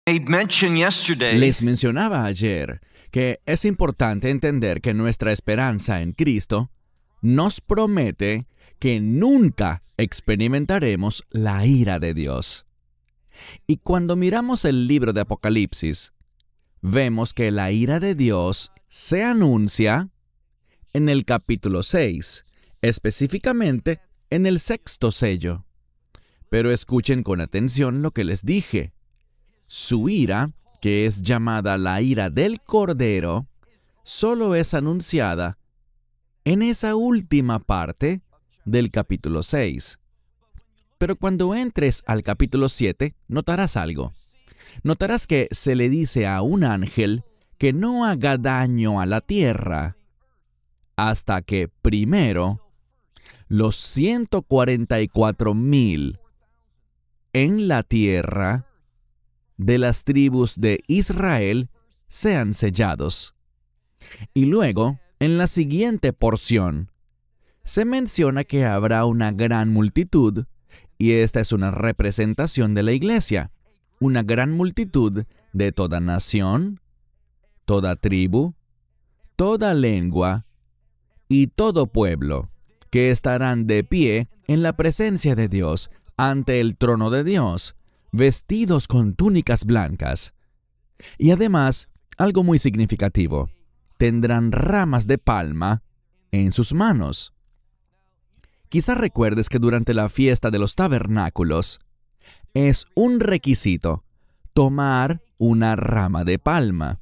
Les mencionaba ayer que es importante entender que nuestra esperanza en Cristo nos promete que nunca experimentaremos la ira de Dios. Y cuando miramos el libro de Apocalipsis, vemos que la ira de Dios se anuncia en el capítulo 6, específicamente en el 6º sello. Pero escuchen con atención lo que les dije. Su ira, que es llamada la ira del Cordero, solo es anunciada en esa última parte del capítulo 6. Pero cuando entres al capítulo 7, notarás algo. Notarás que se le dice a un ángel que no haga daño a la tierra hasta que primero los 144,000 en la tierra de las tribus de Israel sean sellados. Y luego, en la siguiente porción, se menciona que habrá una gran multitud, y esta es una representación de la iglesia, una gran multitud de toda nación, toda tribu, toda lengua y todo pueblo, que estarán de pie en la presencia de Dios, ante el trono de Dios, vestidos con túnicas blancas. Y además, algo muy significativo, tendrán ramas de palma en sus manos. Quizá recuerdes que durante la fiesta de los tabernáculos es un requisito tomar una rama de palma.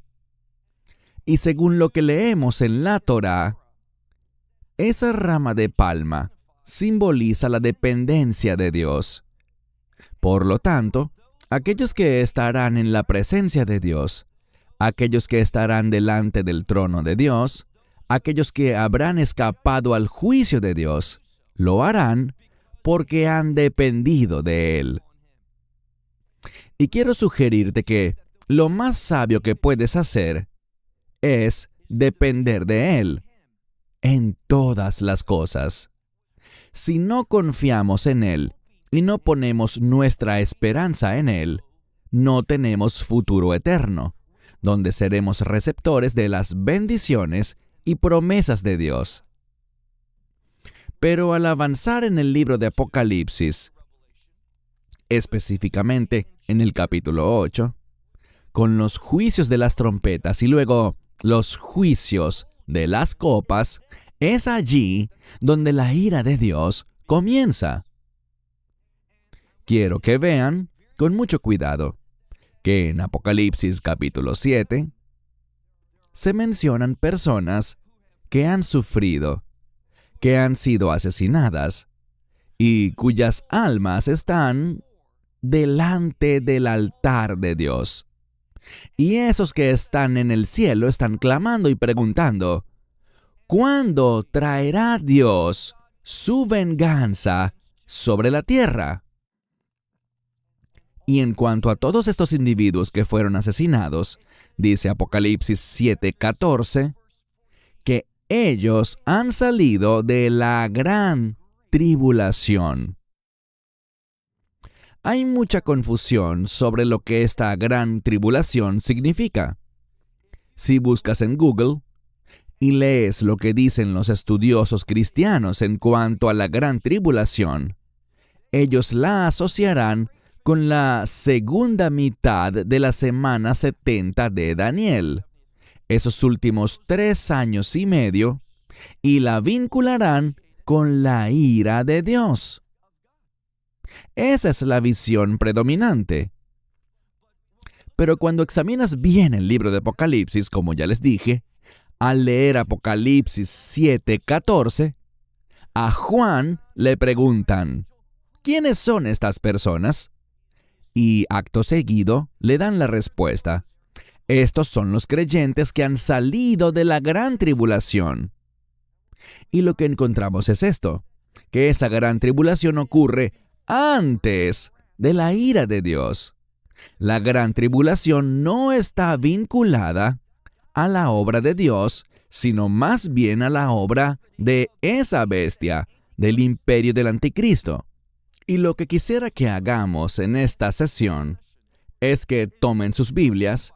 Y según lo que leemos en la Torá, esa rama de palma simboliza la dependencia de Dios. Por lo tanto, aquellos que estarán en la presencia de Dios, aquellos que estarán delante del trono de Dios, aquellos que habrán escapado al juicio de Dios, lo harán porque han dependido de Él. Y quiero sugerirte que lo más sabio que puedes hacer es depender de Él en todas las cosas. Si no confiamos en Él y no ponemos nuestra esperanza en Él, no tenemos futuro eterno, donde seremos receptores de las bendiciones y promesas de Dios. Pero al avanzar en el libro de Apocalipsis, específicamente en el capítulo 8, con los juicios de las trompetas y luego los juicios de las copas, es allí donde la ira de Dios comienza. Quiero que vean con mucho cuidado que en Apocalipsis capítulo 7 se mencionan personas que han sufrido, que han sido asesinadas y cuyas almas están delante del altar de Dios. Y esos que están en el cielo están clamando y preguntando, ¿cuándo traerá Dios su venganza sobre la tierra? Y en cuanto a todos estos individuos que fueron asesinados, dice Apocalipsis 7:14, que ellos han salido de la gran tribulación. Hay mucha confusión sobre lo que esta gran tribulación significa. Si buscas en Google y lees lo que dicen los estudiosos cristianos en cuanto a la gran tribulación, ellos la asociarán con la segunda mitad de la semana 70 de Daniel, esos últimos 3 años y medio, y la vincularán con la ira de Dios. Esa es la visión predominante. Pero cuando examinas bien el libro de Apocalipsis, como ya les dije, al leer Apocalipsis 7:14, a Juan le preguntan, ¿quiénes son estas personas? Y acto seguido le dan la respuesta, estos son los creyentes que han salido de la gran tribulación. Y lo que encontramos es esto, que esa gran tribulación ocurre antes de la ira de Dios. La gran tribulación no está vinculada a la obra de Dios, sino más bien a la obra de esa bestia, del imperio del anticristo. Y lo que quisiera que hagamos en esta sesión es que tomen sus Biblias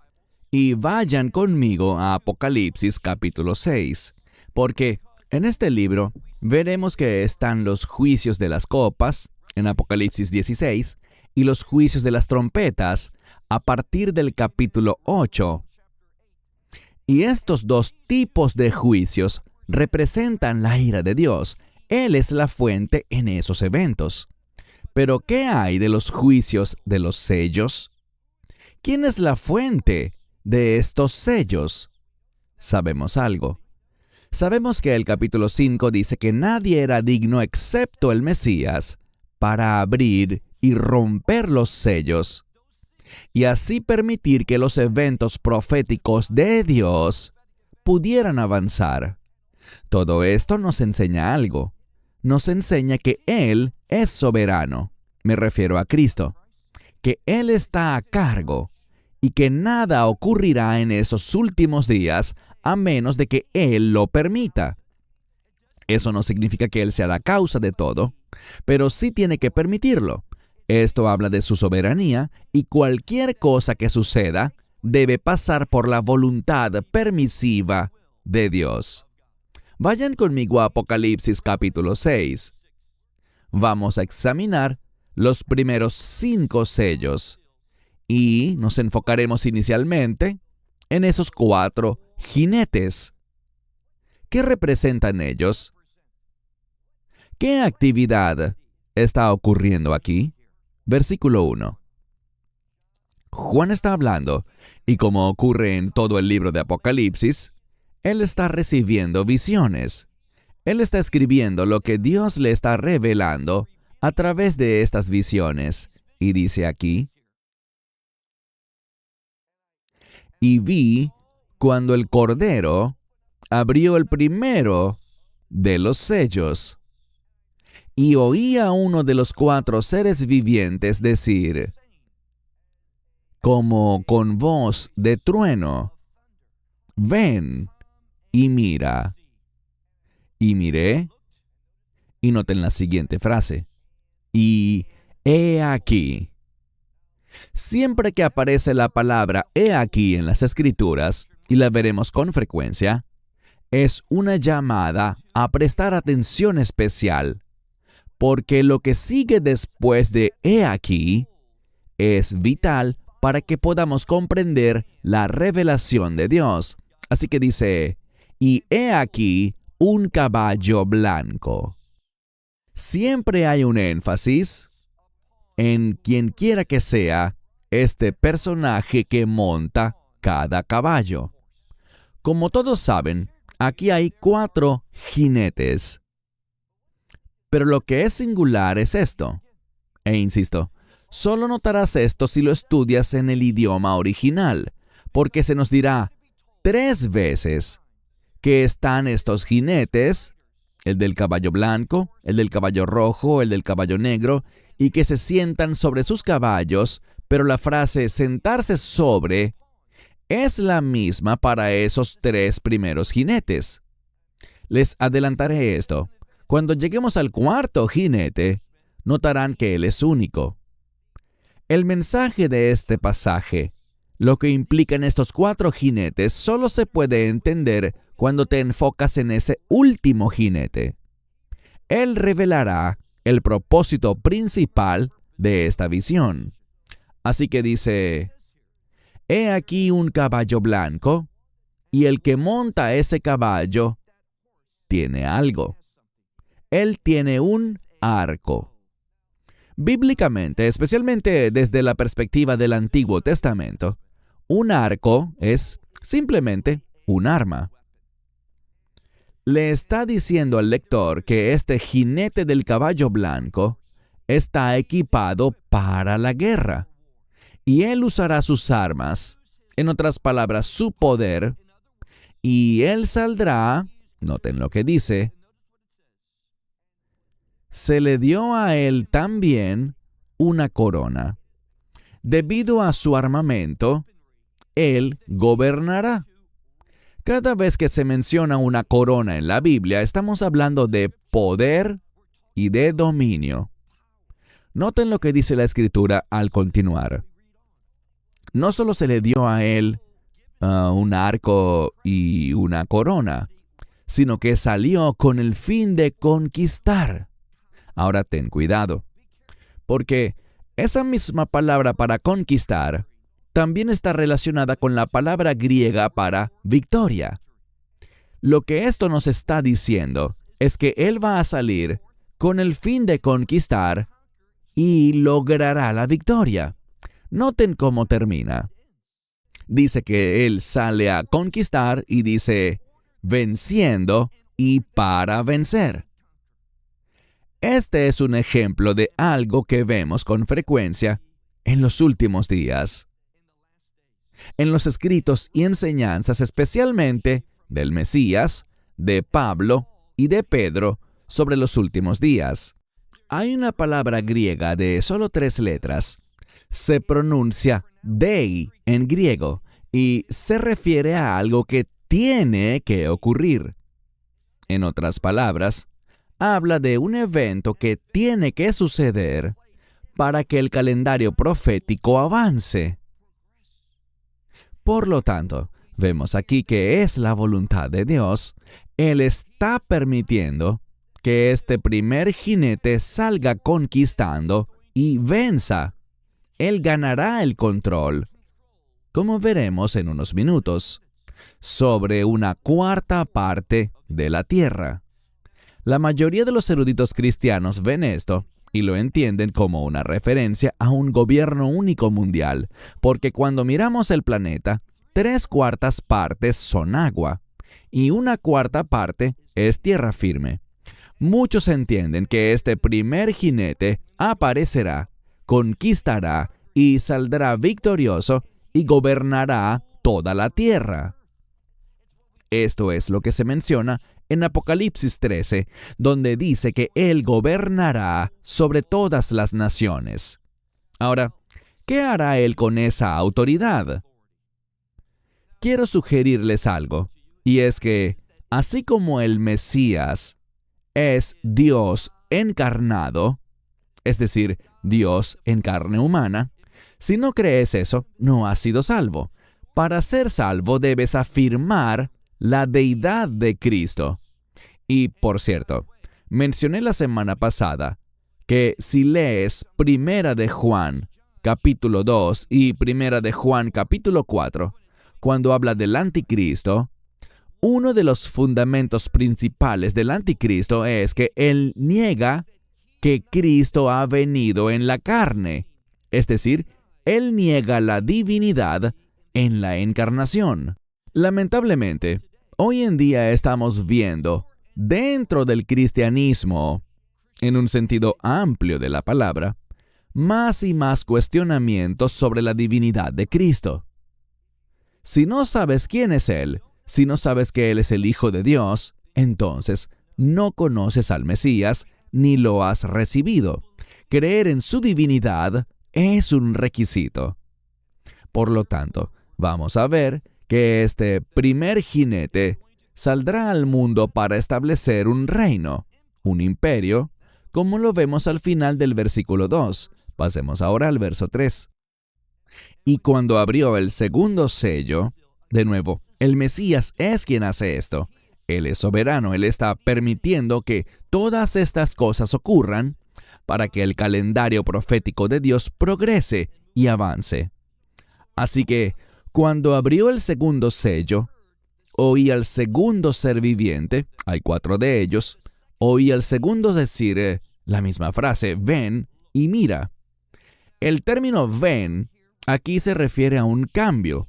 y vayan conmigo a Apocalipsis capítulo 6, porque en este libro veremos que están los juicios de las copas, en Apocalipsis 16, y los juicios de las trompetas, a partir del capítulo 8. Y estos dos tipos de juicios representan la ira de Dios. Él es la fuente en esos eventos. Pero, ¿qué hay de los juicios de los sellos? ¿Quién es la fuente de estos sellos? Sabemos algo. Sabemos que el capítulo 5 dice que nadie era digno excepto el Mesías para abrir y romper los sellos, y así permitir que los eventos proféticos de Dios pudieran avanzar. Todo esto nos enseña algo. Nos enseña que Él es soberano. Me refiero a Cristo. Que Él está a cargo y que nada ocurrirá en esos últimos días a menos de que Él lo permita. Eso no significa que Él sea la causa de todo, pero sí tiene que permitirlo. Esto habla de su soberanía y cualquier cosa que suceda debe pasar por la voluntad permisiva de Dios. Vayan conmigo a Apocalipsis capítulo 6. Vamos a examinar los primeros 5 sellos y nos enfocaremos inicialmente en esos 4 jinetes. ¿Qué representan ellos? ¿Qué actividad está ocurriendo aquí? Versículo 1. Juan está hablando, y como ocurre en todo el libro de Apocalipsis, él está recibiendo visiones. Él está escribiendo lo que Dios le está revelando a través de estas visiones. Y dice aquí: y vi cuando el Cordero abrió el primero de los sellos, y oí a uno de los 4 seres vivientes decir, como con voz de trueno: ven y mira. Y miré, y noten la siguiente frase: y he aquí. Siempre que aparece la palabra he aquí en las Escrituras, y la veremos con frecuencia, es una llamada a prestar atención especial, porque lo que sigue después de he aquí es vital para que podamos comprender la revelación de Dios. Así que dice, y he aquí un caballo blanco. Siempre hay un énfasis en quien quiera que sea este personaje que monta cada caballo. Como todos saben, aquí hay 4 jinetes. Pero lo que es singular es esto. E insisto, solo notarás esto si lo estudias en el idioma original, porque se nos dirá 3 veces que están estos jinetes, el del caballo blanco, el del caballo rojo, el del caballo negro, y que se sientan sobre sus caballos, pero la frase sentarse sobre es la misma para esos 3 primeros jinetes. Les adelantaré esto. Cuando lleguemos al 4.º jinete, notarán que él es único. El mensaje de este pasaje, lo que implican estos 4 jinetes, solo se puede entender cuando te enfocas en ese último jinete. Él revelará el propósito principal de esta visión. Así que dice, he aquí un caballo blanco, y el que monta ese caballo tiene algo. Él tiene un arco. Bíblicamente, especialmente desde la perspectiva del Antiguo Testamento, un arco es simplemente un arma. Le está diciendo al lector que este jinete del caballo blanco está equipado para la guerra, y él usará sus armas, en otras palabras, su poder, y él saldrá, noten lo que dice, se le dio a él también una corona. Debido a su armamento, él gobernará. Cada vez que se menciona una corona en la Biblia, estamos hablando de poder y de dominio. Noten lo que dice la Escritura al continuar. no solo se le dio a él un arco y una corona, sino que salió con el fin de conquistar. Ahora ten cuidado, porque esa misma palabra para conquistar también está relacionada con la palabra griega para victoria. Lo que esto nos está diciendo es que Él va a salir con el fin de conquistar y logrará la victoria. Noten cómo termina. Dice que Él sale a conquistar y dice, venciendo y para vencer. Este es un ejemplo de algo que vemos con frecuencia en los últimos días. En los escritos y enseñanzas, especialmente del Mesías, de Pablo y de Pedro sobre los últimos días. Hay una palabra griega de solo 3 letras. Se pronuncia dei en griego y se refiere a algo que tiene que ocurrir. En otras palabras, habla de un evento que tiene que suceder para que el calendario profético avance. Por lo tanto, vemos aquí que es la voluntad de Dios. Él está permitiendo que este primer jinete salga conquistando y venza. Él ganará el control, como veremos en unos minutos, sobre una 1/4 parte de la tierra. La mayoría de los eruditos cristianos ven esto y lo entienden como una referencia a un gobierno único mundial, porque cuando miramos el planeta, 3/4 partes son agua y 1/4 parte es tierra firme. Muchos entienden que este primer jinete aparecerá, conquistará y saldrá victorioso y gobernará toda la tierra. Esto es lo que se menciona en Apocalipsis 13, donde dice que Él gobernará sobre todas las naciones. Ahora, ¿qué hará Él con esa autoridad? Quiero sugerirles algo, y es que, así como el Mesías es Dios encarnado, es decir, Dios en carne humana, si no crees eso, no has sido salvo. Para ser salvo debes afirmar la deidad de Cristo. Y, por cierto, mencioné la semana pasada que si lees Primera de Juan, capítulo 2 y Primera de Juan, capítulo 4, cuando habla del anticristo, uno de los fundamentos principales del anticristo es que él niega que Cristo ha venido en la carne. Es decir, él niega la divinidad en la encarnación. Lamentablemente, hoy en día estamos viendo dentro del cristianismo, en un sentido amplio de la palabra, más y más cuestionamientos sobre la divinidad de Cristo. Si no sabes quién es Él, si no sabes que Él es el Hijo de Dios, entonces no conoces al Mesías ni lo has recibido. Creer en su divinidad es un requisito. Por lo tanto, vamos a ver que este primer jinete saldrá al mundo para establecer un reino, un imperio, como lo vemos al final del versículo 2. Pasemos ahora al verso 3. Y cuando abrió el segundo sello, de nuevo, el Mesías es quien hace esto. Él es soberano, Él está permitiendo que todas estas cosas ocurran para que el calendario profético de Dios progrese y avance. Así que, cuando abrió el segundo sello, oí al segundo ser viviente, hay 4 de ellos, oí al segundo decir la misma frase, ven y mira. El término ven aquí se refiere a un cambio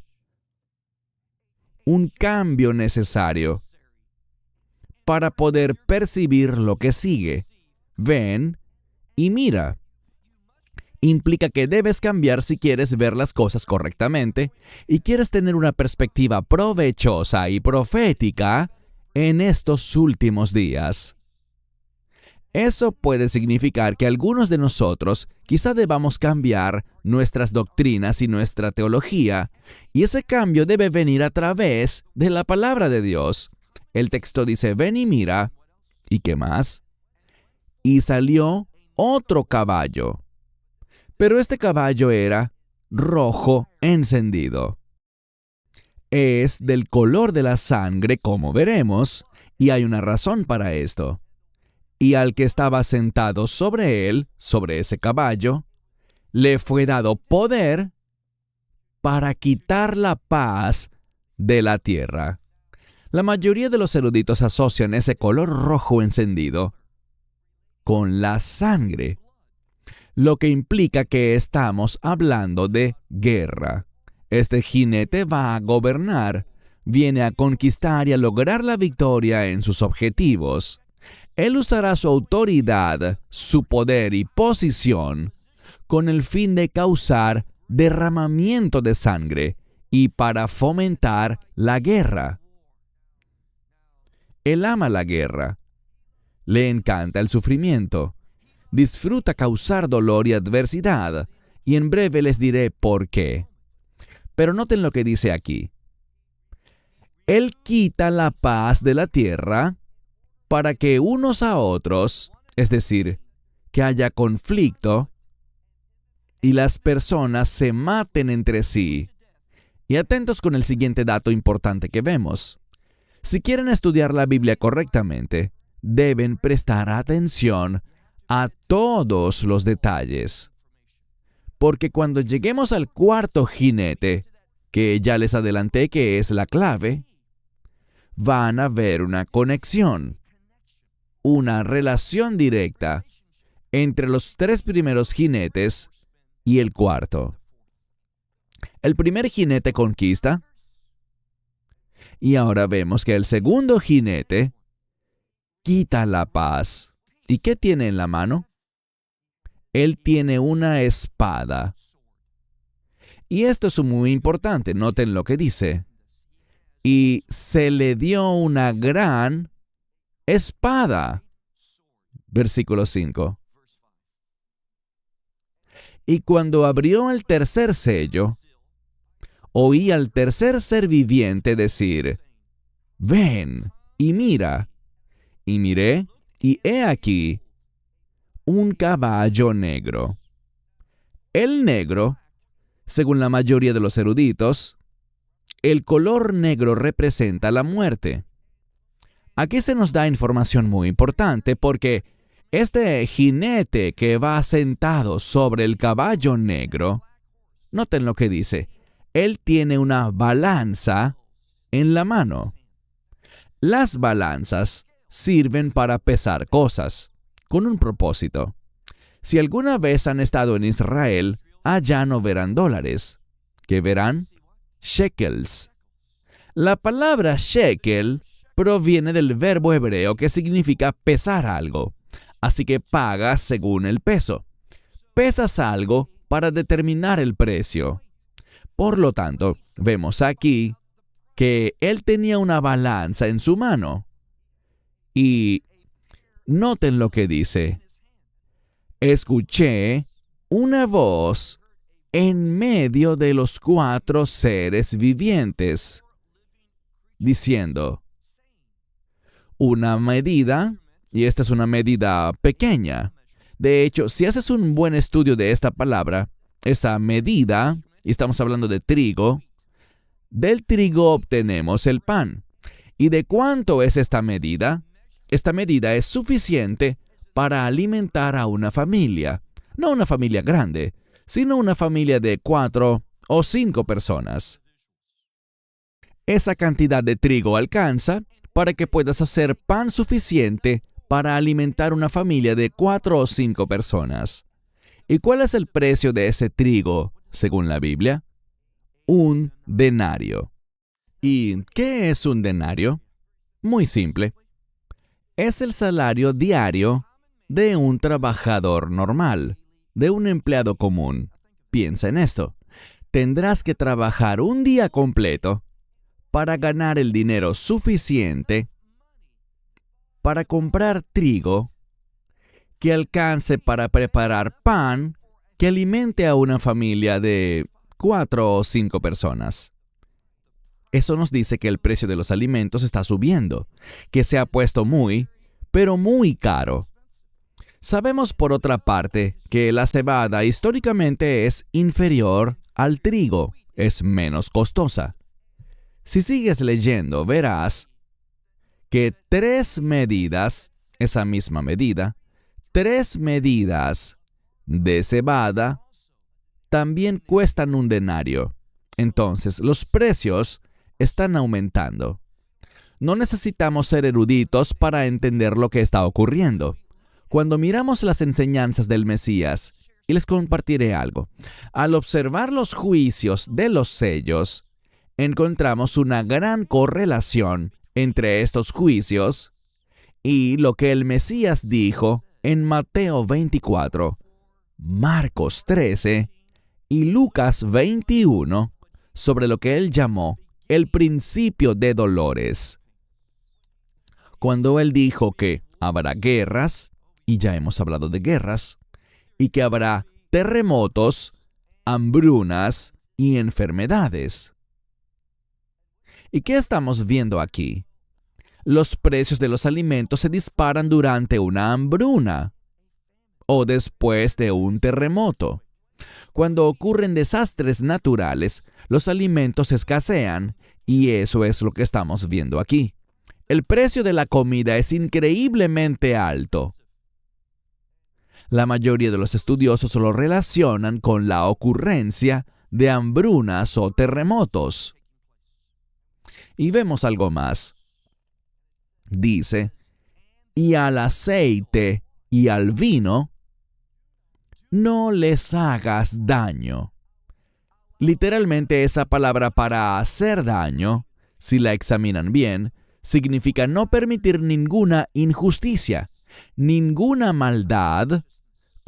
necesario para poder percibir lo que sigue. Ven y mira. Implica que debes cambiar si quieres ver las cosas correctamente y quieres tener una perspectiva provechosa y profética en estos últimos días. Eso puede significar que algunos de nosotros quizá debamos cambiar nuestras doctrinas y nuestra teología, y ese cambio debe venir a través de la palabra de Dios. El texto dice, ven y mira, ¿y qué más? Y salió otro caballo. Pero este caballo era rojo encendido. Es del color de la sangre, como veremos, y hay una razón para esto. Y al que estaba sentado sobre él, sobre ese caballo, le fue dado poder para quitar la paz de la tierra. La mayoría de los eruditos asocian ese color rojo encendido con la sangre, lo que implica que estamos hablando de guerra. Este jinete va a gobernar, viene a conquistar y a lograr la victoria en sus objetivos. Él usará su autoridad, su poder y posición con el fin de causar derramamiento de sangre y para fomentar la guerra. Él ama la guerra, le encanta el sufrimiento, disfruta causar dolor y adversidad, y en breve les diré por qué. Pero noten lo que dice aquí. Él quita la paz de la tierra para que unos a otros, es decir, que haya conflicto y las personas se maten entre sí. Y atentos con el siguiente dato importante que vemos. Si quieren estudiar la Biblia correctamente, deben prestar atención a todos los detalles. Porque cuando lleguemos al cuarto jinete, que ya les adelanté que es la clave, van a ver una conexión, una relación directa entre los tres primeros jinetes y el cuarto. El primer jinete conquista, y ahora vemos que el segundo jinete quita la paz. ¿Y qué tiene en la mano? Él tiene una espada. Y esto es muy importante, noten lo que dice. Y se le dio una gran espada. Versículo 5. Y cuando abrió el tercer sello, oí al tercer ser viviente decir, ven y mira. Y miré, y he aquí un caballo negro. El negro, según la mayoría de los eruditos, el color negro representa la muerte. Aquí se nos da información muy importante porque este jinete que va sentado sobre el caballo negro, noten lo que dice, él tiene una balanza en la mano. Las balanzas sirven para pesar cosas, con un propósito. Si alguna vez han estado en Israel, allá no verán dólares. ¿Qué verán? Shekels. La palabra shekel proviene del verbo hebreo que significa pesar algo. Así que pagas según el peso. Pesas algo para determinar el precio. Por lo tanto, vemos aquí que él tenía una balanza en su mano. Y noten lo que dice. Escuché una voz en medio de los cuatro seres vivientes, diciendo, una medida, y esta es una medida pequeña. De hecho, si haces un buen estudio de esta palabra, esa medida, y estamos hablando de trigo, del trigo obtenemos el pan. ¿Y de cuánto es esta medida? Esta medida es suficiente para alimentar a una familia. No una familia grande, sino una familia de 4 o 5 personas. Esa cantidad de trigo alcanza para que puedas hacer pan suficiente para alimentar una familia de 4 o 5 personas. ¿Y cuál es el precio de ese trigo, según la Biblia? Un denario. ¿Y qué es un denario? Muy simple. Es el salario diario de un trabajador normal, de un empleado común. Piensa en esto. Tendrás que trabajar un día completo para ganar el dinero suficiente para comprar trigo que alcance para preparar pan que alimente a una familia de 4 o 5 personas. Eso nos dice que el precio de los alimentos está subiendo, que se ha puesto muy, pero muy caro. Sabemos por otra parte que la cebada históricamente es inferior al trigo es menos costosa. Si sigues leyendo, verás que 3 medidas, esa misma medida, 3 medidas de cebada también cuestan un denario. Entonces, los precios están aumentando. No necesitamos ser eruditos para entender lo que está ocurriendo. Cuando miramos las enseñanzas del Mesías, y les compartiré algo, al observar los juicios de los sellos, encontramos una gran correlación entre estos juicios y lo que el Mesías dijo en Mateo 24, Marcos 13 y Lucas 21 sobre lo que él llamó el principio de dolores. Cuando él dijo que habrá guerras, y ya hemos hablado de guerras, y que habrá terremotos, hambrunas y enfermedades. ¿Y qué estamos viendo aquí? Los precios de los alimentos se disparan durante una hambruna o después de un terremoto. Cuando ocurren desastres naturales, los alimentos escasean y eso es lo que estamos viendo aquí. El precio de la comida es increíblemente alto. La mayoría de los estudiosos lo relacionan con la ocurrencia de hambrunas o terremotos. Y vemos algo más. Dice, y al aceite y al vino, no les hagas daño. Literalmente esa palabra para hacer daño, si la examinan bien, significa no permitir ninguna injusticia, ninguna maldad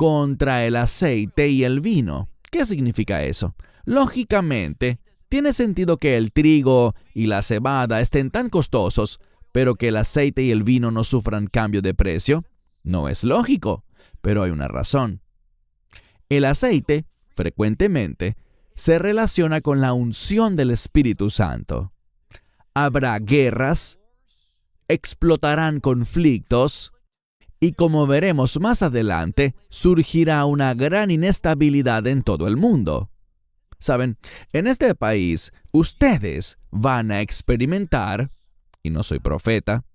contra el aceite y el vino. ¿Qué significa eso? Lógicamente, tiene sentido que el trigo y la cebada estén tan costosos, pero que el aceite y el vino no sufran cambio de precio. No es lógico, pero hay una razón. El aceite, frecuentemente, se relaciona con la unción del Espíritu Santo. Habrá guerras, explotarán conflictos, y como veremos más adelante, surgirá una gran inestabilidad en todo el mundo. Saben, en este país, ustedes van a experimentar, y no soy profeta,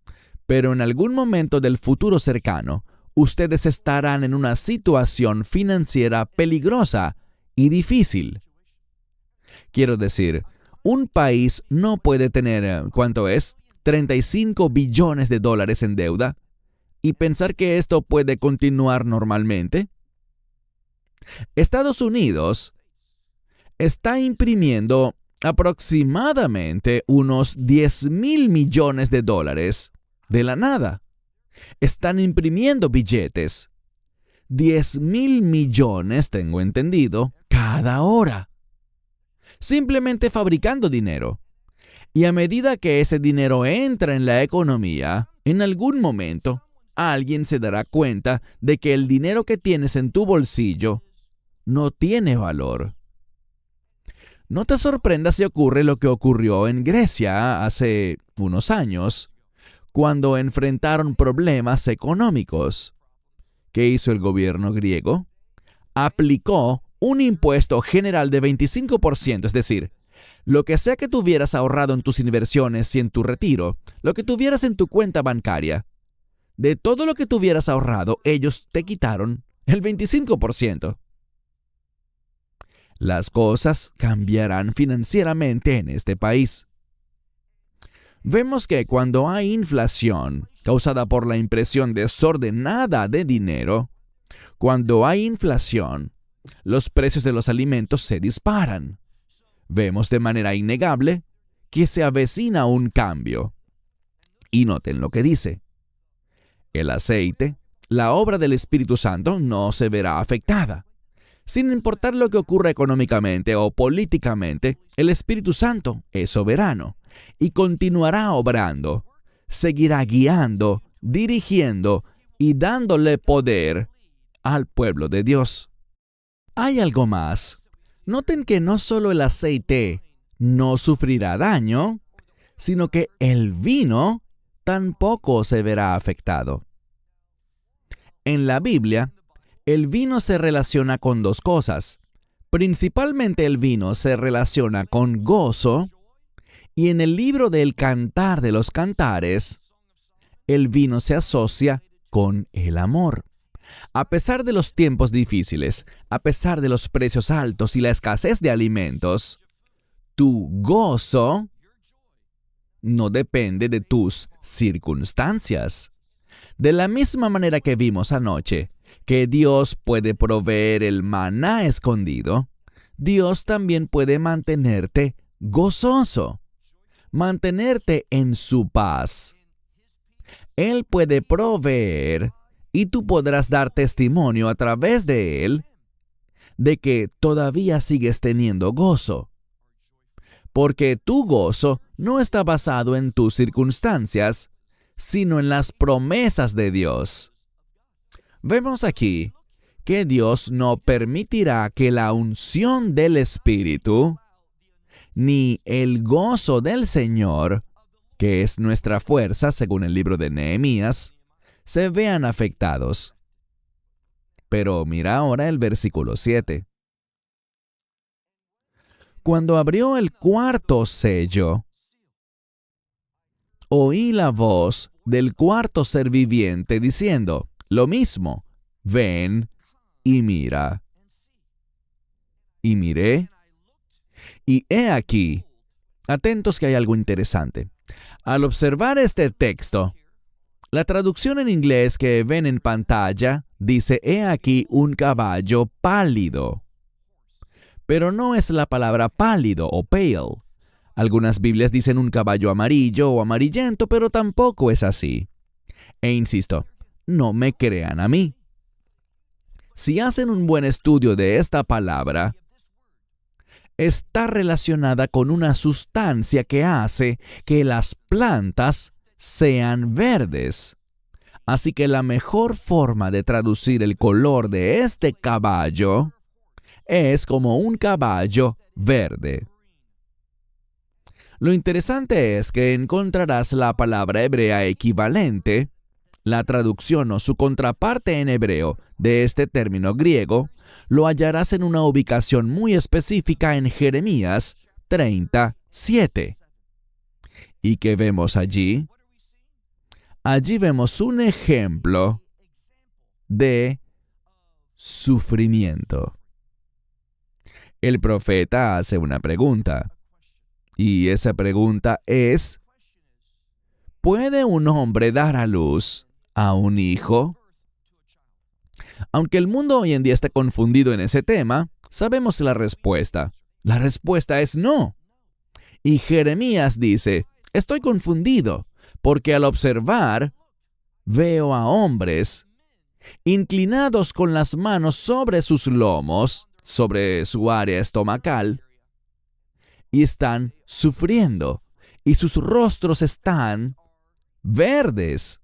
pero en algún momento del futuro cercano, ustedes estarán en una situación financiera peligrosa y difícil. Quiero decir, un país no puede tener, ¿cuánto es? 35 billones de dólares en deuda y pensar que esto puede continuar normalmente. Estados Unidos está imprimiendo aproximadamente unos 10,000 millones de dólares de la nada. Están imprimiendo billetes. 10,000 millones, tengo entendido, cada hora. Simplemente fabricando dinero. Y a medida que ese dinero entra en la economía, en algún momento, alguien se dará cuenta de que el dinero que tienes en tu bolsillo no tiene valor. No te sorprendas si ocurre lo que ocurrió en Grecia hace unos años, cuando enfrentaron problemas económicos. ¿Qué hizo el gobierno griego? Aplicó un impuesto general de 25%, es decir, lo que sea que tuvieras ahorrado en tus inversiones y en tu retiro, lo que tuvieras en tu cuenta bancaria, de todo lo que tuvieras ahorrado, ellos te quitaron el 25%. Las cosas cambiarán financieramente en este país. Vemos que cuando hay inflación causada por la impresión desordenada de dinero, cuando hay inflación, los precios de los alimentos se disparan. Vemos de manera innegable que se avecina un cambio. Y noten lo que dice. El aceite, la obra del Espíritu Santo, no se verá afectada. Sin importar lo que ocurra económicamente o políticamente, el Espíritu Santo es soberano y continuará obrando, seguirá guiando, dirigiendo y dándole poder al pueblo de Dios. Hay algo más. Noten que no solo el aceite no sufrirá daño, sino que el vino tampoco se verá afectado. En la Biblia, el vino se relaciona con dos cosas. Principalmente el vino se relaciona con gozo, y en el libro del Cantar de los Cantares, el vino se asocia con el amor. A pesar de los tiempos difíciles, a pesar de los precios altos y la escasez de alimentos, tu gozo no depende de tus circunstancias. De la misma manera que vimos anoche, que Dios puede proveer el maná escondido, Dios también puede mantenerte gozoso, mantenerte en su paz. Él puede proveer y tú podrás dar testimonio a través de Él de que todavía sigues teniendo gozo. Porque tu gozo no está basado en tus circunstancias, sino en las promesas de Dios. Vemos aquí que Dios no permitirá que la unción del Espíritu ni el gozo del Señor, que es nuestra fuerza según el libro de Nehemías, se vean afectados. Pero mira ahora el versículo 7. Cuando abrió el cuarto sello, oí la voz del cuarto ser viviente diciendo, lo mismo, ven y mira. Y miré, y he aquí, atentos que hay algo interesante. Al observar este texto, la traducción en inglés que ven en pantalla dice, he aquí un caballo pálido. Pero no es la palabra pálido o pale. Algunas Biblias dicen un caballo amarillo o amarillento, pero tampoco es así. E insisto, no me crean a mí. Si hacen un buen estudio de esta palabra, está relacionada con una sustancia que hace que las plantas sean verdes. Así que la mejor forma de traducir el color de este caballo es como un caballo verde. Lo interesante es que encontrarás la palabra hebrea equivalente, la traducción o su contraparte en hebreo de este término griego, lo hallarás en una ubicación muy específica en Jeremías 37. ¿Y qué vemos allí? Allí vemos un ejemplo de sufrimiento. El profeta hace una pregunta, y esa pregunta es, ¿puede un hombre dar a luz a un hijo? Aunque el mundo hoy en día está confundido en ese tema, sabemos la respuesta. La respuesta es no. Y Jeremías dice, estoy confundido, porque al observar, veo a hombres inclinados con las manos sobre sus lomos, sobre su área estomacal, y están sufriendo, y sus rostros están verdes.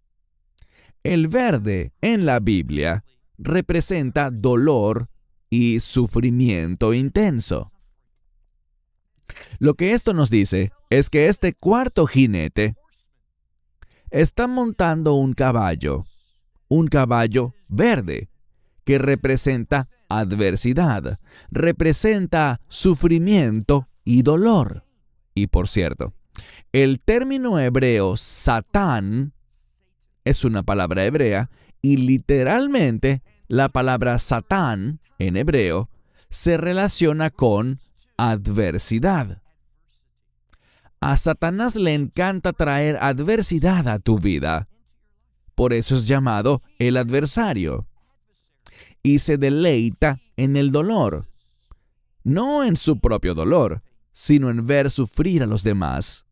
El verde en la Biblia representa dolor y sufrimiento intenso. Lo que esto nos dice es que este cuarto jinete está montando un caballo verde, que representa adversidad, representa sufrimiento y dolor. Y por cierto, el término hebreo Satán es una palabra hebrea y literalmente la palabra Satán en hebreo se relaciona con adversidad. A Satanás le encanta traer adversidad a tu vida. Por eso es llamado el adversario. Y se deleita en el dolor. No en su propio dolor, sino en ver sufrir a los demás.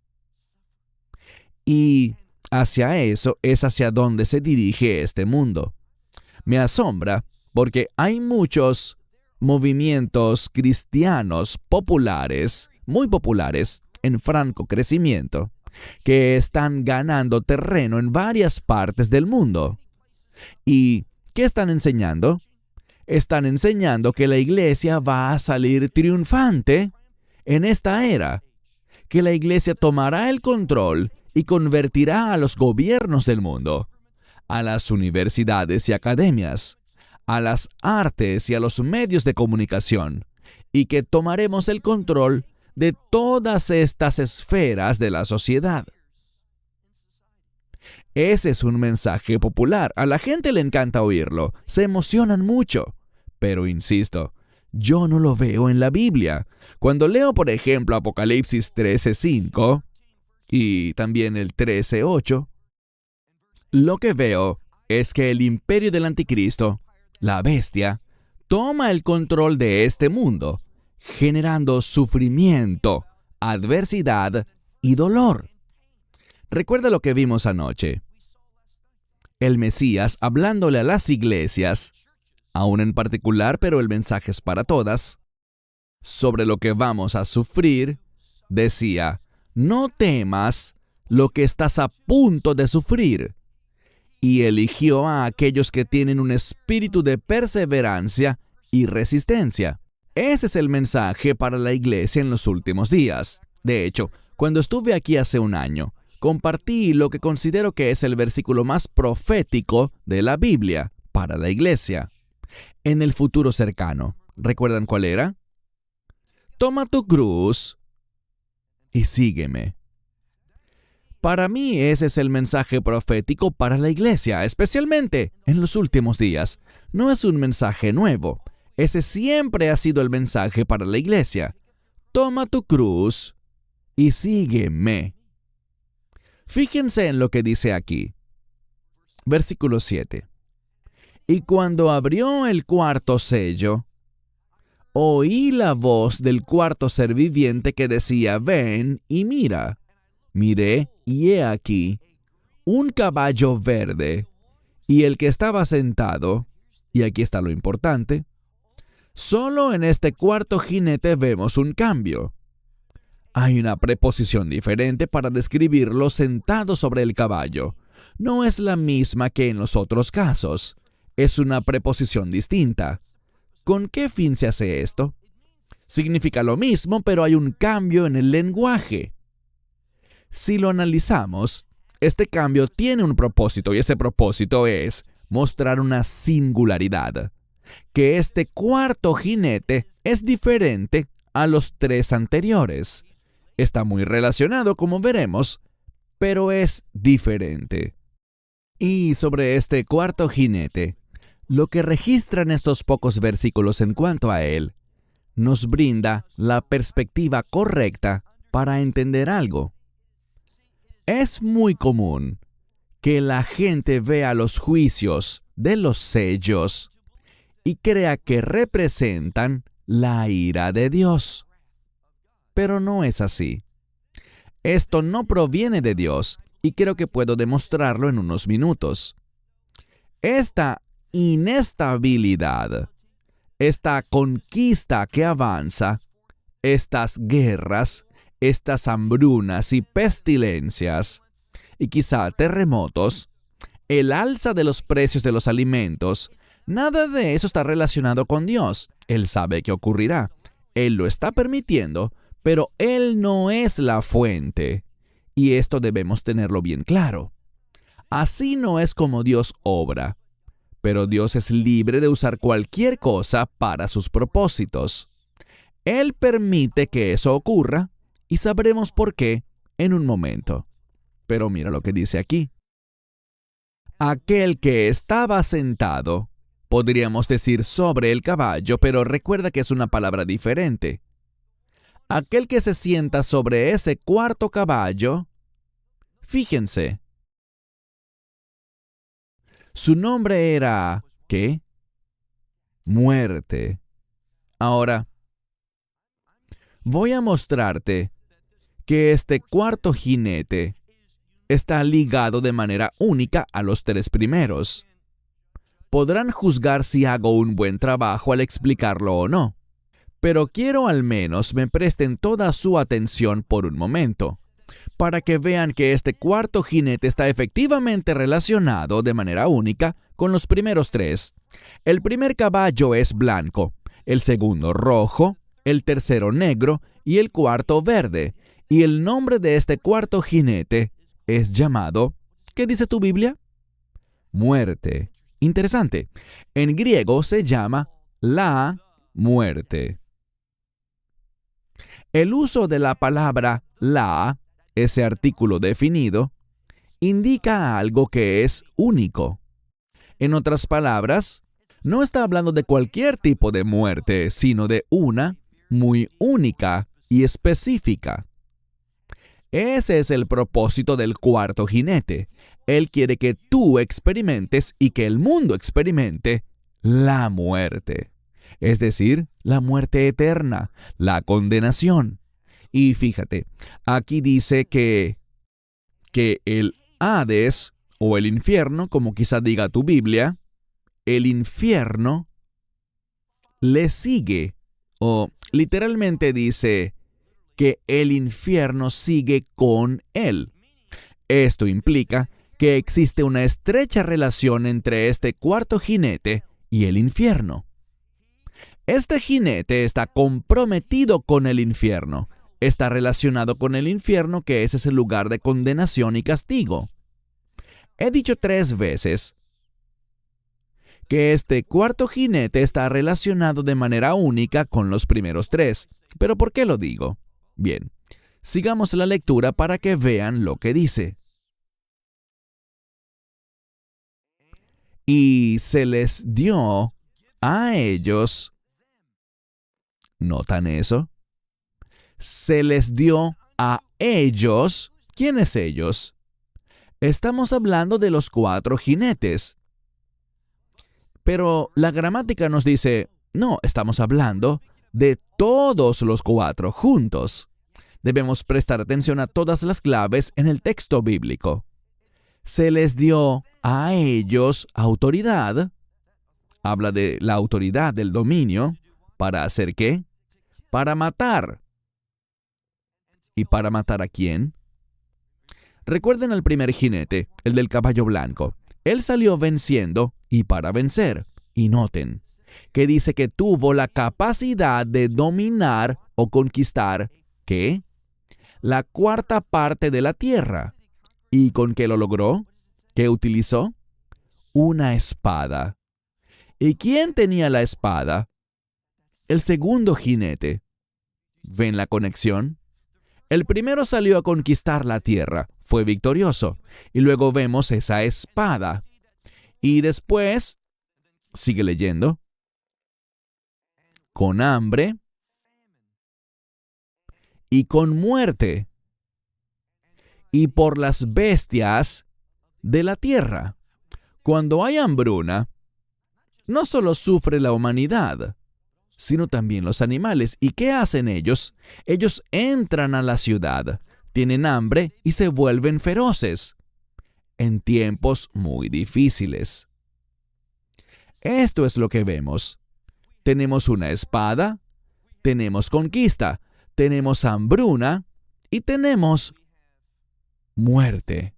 Y hacia eso es hacia donde se dirige este mundo. Me asombra porque hay muchos movimientos cristianos populares, muy populares, en franco crecimiento, que están ganando terreno en varias partes del mundo. ¿Y qué están enseñando? Están enseñando que la iglesia va a salir triunfante en esta era, que la iglesia tomará el control y convertirá a los gobiernos del mundo, a las universidades y academias, a las artes y a los medios de comunicación, y que tomaremos el control de todas estas esferas de la sociedad. Ese es un mensaje popular. A la gente le encanta oírlo. Se emocionan mucho. Pero insisto, yo no lo veo en la Biblia. Cuando leo, por ejemplo, Apocalipsis 13:5 y también el 13:8, lo que veo es que el imperio del anticristo, la bestia, toma el control de este mundo, generando sufrimiento, adversidad y dolor. Recuerda lo que vimos anoche. El Mesías, hablándole a las iglesias, aún en particular, pero el mensaje es para todas, sobre lo que vamos a sufrir, decía: no temas lo que estás a punto de sufrir. Y eligió a aquellos que tienen un espíritu de perseverancia y resistencia. Ese es el mensaje para la iglesia en los últimos días. De hecho, cuando estuve aquí hace un año, compartí lo que considero que es el versículo más profético de la Biblia para la iglesia. En el futuro cercano, ¿recuerdan cuál era? Toma tu cruz y sígueme. Para mí ese es el mensaje profético para la iglesia, especialmente en los últimos días. No es un mensaje nuevo. Ese siempre ha sido el mensaje para la iglesia. Toma tu cruz y sígueme. Fíjense en lo que dice aquí. Versículo 7. Y cuando abrió el cuarto sello, oí la voz del cuarto ser viviente que decía: ven y mira. Miré, y he aquí un caballo verde, y el que estaba sentado, y aquí está lo importante, solo en este cuarto jinete vemos un cambio. Hay una preposición diferente para describirlo sentado sobre el caballo. No es la misma que en los otros casos. Es una preposición distinta. ¿Con qué fin se hace esto? Significa lo mismo, pero hay un cambio en el lenguaje. Si lo analizamos, este cambio tiene un propósito, y ese propósito es mostrar una singularidad, que este cuarto jinete es diferente a los tres anteriores. Está muy relacionado, como veremos, pero es diferente. Y sobre este cuarto jinete, lo que registran estos pocos versículos en cuanto a él, nos brinda la perspectiva correcta para entender algo. Es muy común que la gente vea los juicios de los sellos y crea que representan la ira de Dios. Pero no es así. Esto no proviene de Dios, y creo que puedo demostrarlo en unos minutos. Esta inestabilidad, esta conquista que avanza, estas guerras, estas hambrunas y pestilencias, y quizá terremotos, el alza de los precios de los alimentos, nada de eso está relacionado con Dios. Él sabe que ocurrirá. Él lo está permitiendo, pero Él no es la fuente. Y esto debemos tenerlo bien claro. Así no es como Dios obra. Pero Dios es libre de usar cualquier cosa para sus propósitos. Él permite que eso ocurra, y sabremos por qué en un momento. Pero mira lo que dice aquí. Aquel que estaba sentado, podríamos decir sobre el caballo, pero recuerda que es una palabra diferente. Aquel que se sienta sobre ese cuarto caballo, fíjense. Su nombre era, ¿qué? Muerte. Ahora, voy a mostrarte que este cuarto jinete está ligado de manera única a los tres primeros. Podrán juzgar si hago un buen trabajo al explicarlo o no, pero quiero al menos me presten toda su atención por un momento, para que vean que este cuarto jinete está efectivamente relacionado de manera única con los primeros tres. El primer caballo es blanco, el segundo rojo, el tercero negro y el cuarto verde. Y el nombre de este cuarto jinete es llamado, ¿qué dice tu Biblia? Muerte. Interesante. En griego se llama la muerte. El uso de la palabra la, ese artículo definido, indica algo que es único. En otras palabras, no está hablando de cualquier tipo de muerte, sino de una muy única y específica. Ese es el propósito del cuarto jinete. Él quiere que tú experimentes y que el mundo experimente la muerte. Es decir, la muerte eterna, la condenación. Y fíjate, aquí dice que el Hades o el infierno, como quizá diga tu Biblia, el infierno le sigue, o literalmente dice que el infierno sigue con él. Esto implica que existe una estrecha relación entre este cuarto jinete y el infierno. Este jinete está comprometido con el infierno. Está relacionado con el infierno, que es ese lugar de condenación y castigo. He dicho 3 veces que este cuarto jinete está relacionado de manera única con los primeros 3. ¿Pero por qué lo digo? Bien, sigamos la lectura para que vean lo que dice. Y se les dio a ellos, ¿notan eso? Se les dio a ellos. ¿Quiénes ellos? Estamos hablando de los 4 jinetes. Pero la gramática nos dice, no, estamos hablando de todos los 4 juntos. Debemos prestar atención a todas las claves en el texto bíblico. Se les dio a ellos autoridad. Habla de la autoridad del dominio. ¿Para hacer qué? Para matar. ¿Y para matar a quién? Recuerden al primer jinete, el del caballo blanco. Él salió venciendo y para vencer. Y noten que dice que tuvo la capacidad de dominar o conquistar, ¿qué? La 4ª parte de la tierra. ¿Y con qué lo logró? ¿Qué utilizó? Una espada. ¿Y quién tenía la espada? El segundo jinete. ¿Ven la conexión? El primero salió a conquistar la tierra, fue victorioso, y luego vemos esa espada. Y después, sigue leyendo, con hambre y con muerte, y por las bestias de la tierra. Cuando hay hambruna, no solo sufre la humanidad, sino también los animales. ¿Y qué hacen ellos? Ellos entran a la ciudad, tienen hambre y se vuelven feroces, en tiempos muy difíciles. Esto es lo que vemos. Tenemos una espada, tenemos conquista, tenemos hambruna y tenemos muerte.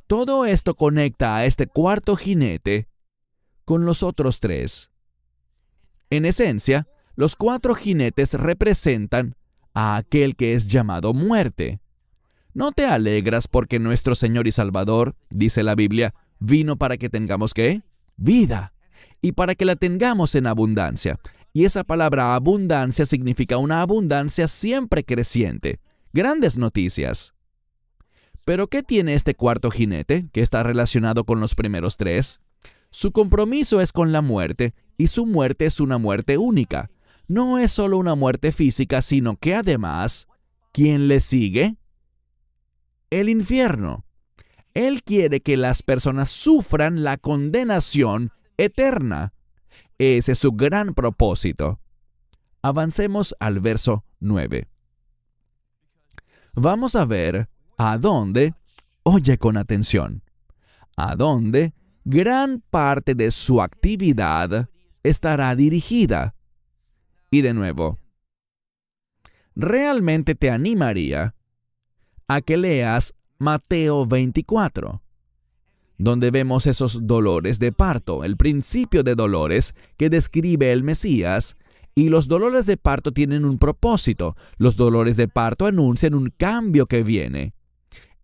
Todo esto conecta a este cuarto jinete con los otros 3. En esencia, los 4 jinetes representan a aquel que es llamado muerte. ¿No te alegras porque nuestro Señor y Salvador, dice la Biblia, vino para que tengamos ¿qué? Vida, y para que la tengamos en abundancia? Y esa palabra abundancia significa una abundancia siempre creciente. Grandes noticias. ¿Pero qué tiene este cuarto jinete que está relacionado con los primeros 3? Su compromiso es con la muerte, y su muerte es una muerte única. No es solo una muerte física, sino que además, ¿quién le sigue? El infierno. Él quiere que las personas sufran la condenación eterna. Ese es su gran propósito. Avancemos al verso 9. Vamos a ver a dónde, oye con atención, a dónde gran parte de su actividad estará dirigida. Y de nuevo, realmente te animaría a que leas Mateo 24, donde vemos esos dolores de parto, el principio de dolores que describe el Mesías, y los dolores de parto tienen un propósito. Los dolores de parto anuncian un cambio que viene.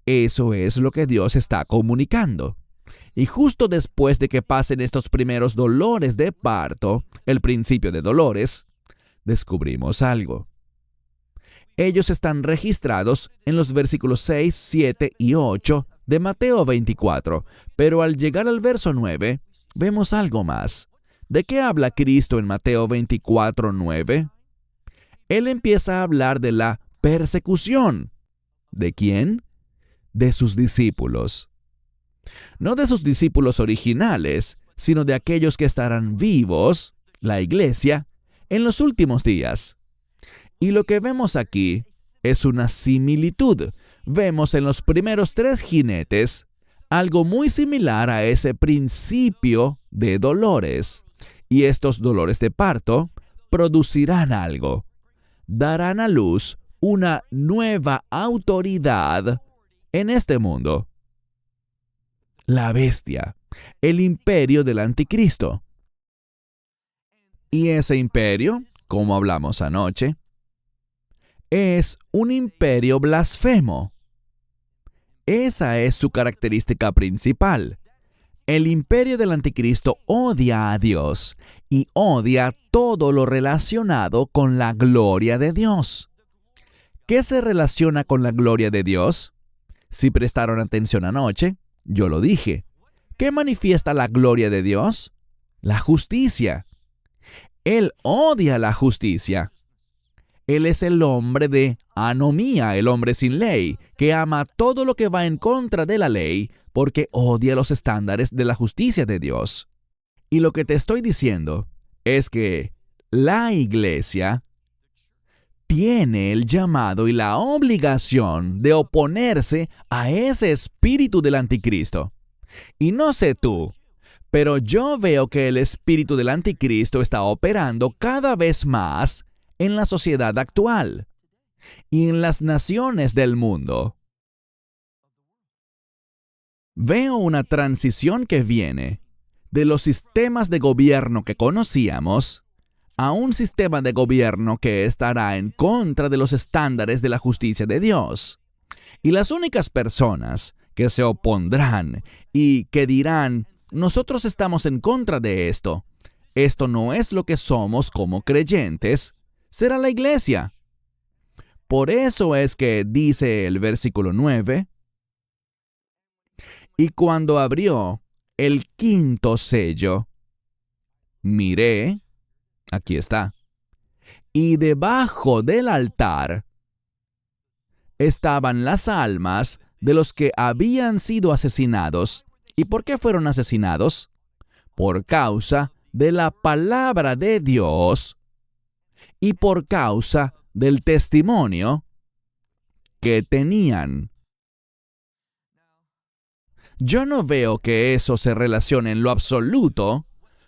Eso es lo que Dios está comunicando. Y justo después de que pasen estos primeros dolores de parto, el principio de dolores, descubrimos algo. Ellos están registrados en los versículos 6, 7 y 8 de Mateo 24, pero al llegar al verso 9, vemos algo más. ¿De qué habla Cristo en Mateo 24, 9? Él empieza a hablar de la persecución. ¿De quién? De sus discípulos. No de sus discípulos originales, sino de aquellos que estarán vivos, la iglesia, en los últimos días. Y lo que vemos aquí es una similitud. Vemos en los primeros 3 jinetes algo muy similar a ese principio de dolores. Y estos dolores de parto producirán algo. Darán a luz una nueva autoridad en este mundo. La bestia, el imperio del anticristo. Y ese imperio, como hablamos anoche, es un imperio blasfemo. Esa es su característica principal. El imperio del anticristo odia a Dios y odia todo lo relacionado con la gloria de Dios. ¿Qué se relaciona con la gloria de Dios? Si prestaron atención anoche, yo lo dije. ¿Qué manifiesta la gloria de Dios? La justicia. Él odia la justicia. Él es el hombre de anomía, el hombre sin ley, que ama todo lo que va en contra de la ley porque odia los estándares de la justicia de Dios. Y lo que te estoy diciendo es que la iglesia tiene el llamado y la obligación de oponerse a ese espíritu del anticristo. Y no sé tú, pero yo veo que el espíritu del anticristo está operando cada vez más en la sociedad actual y en las naciones del mundo. Veo una transición que viene de los sistemas de gobierno que conocíamos a un sistema de gobierno que estará en contra de los estándares de la justicia de Dios. Y las únicas personas que se opondrán y que dirán, nosotros estamos en contra de esto, esto no es lo que somos como creyentes, será la iglesia. Por eso es que dice el versículo 9, y cuando abrió el 5º sello, miré, aquí está, y debajo del altar estaban las almas de los que habían sido asesinados. ¿Y por qué fueron asesinados? Por causa de la palabra de Dios y por causa del testimonio que tenían. Yo no veo que eso se relacione en lo absoluto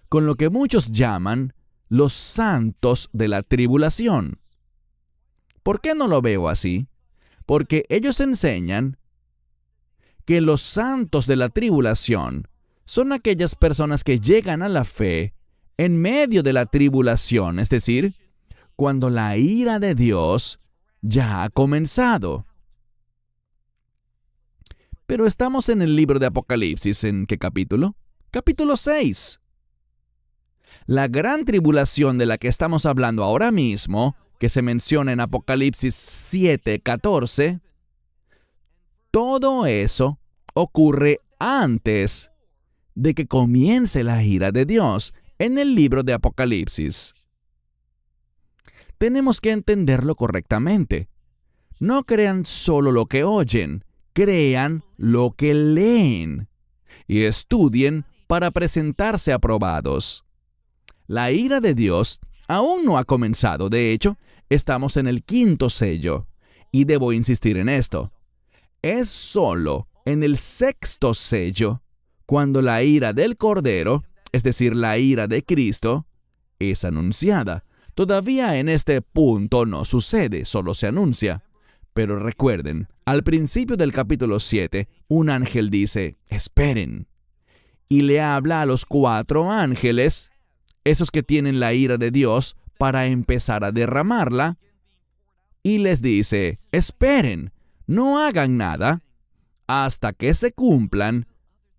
con lo que muchos llaman los santos de la tribulación. ¿Por qué no lo veo así? Porque ellos enseñan que los santos de la tribulación son aquellas personas que llegan a la fe en medio de la tribulación, es decir, cuando la ira de Dios ya ha comenzado. Pero estamos en el libro de Apocalipsis, ¿en qué capítulo? Capítulo 6. La gran tribulación de la que estamos hablando ahora mismo, que se menciona en Apocalipsis 7:14, todo eso ocurre antes de que comience la ira de Dios en el libro de Apocalipsis. Tenemos que entenderlo correctamente. No crean solo lo que oyen, crean lo que leen y estudien para presentarse aprobados. La ira de Dios aún no ha comenzado. De hecho, estamos en el 5º sello. Y debo insistir en esto. Es solo en el 6º sello cuando la ira del Cordero, es decir, la ira de Cristo, es anunciada. Todavía en este punto no sucede, solo se anuncia. Pero recuerden, al principio del capítulo 7, un ángel dice, esperen. Y le habla a los 4 ángeles, esos que tienen la ira de Dios, para empezar a derramarla. Y les dice, esperen, no hagan nada, hasta que se cumplan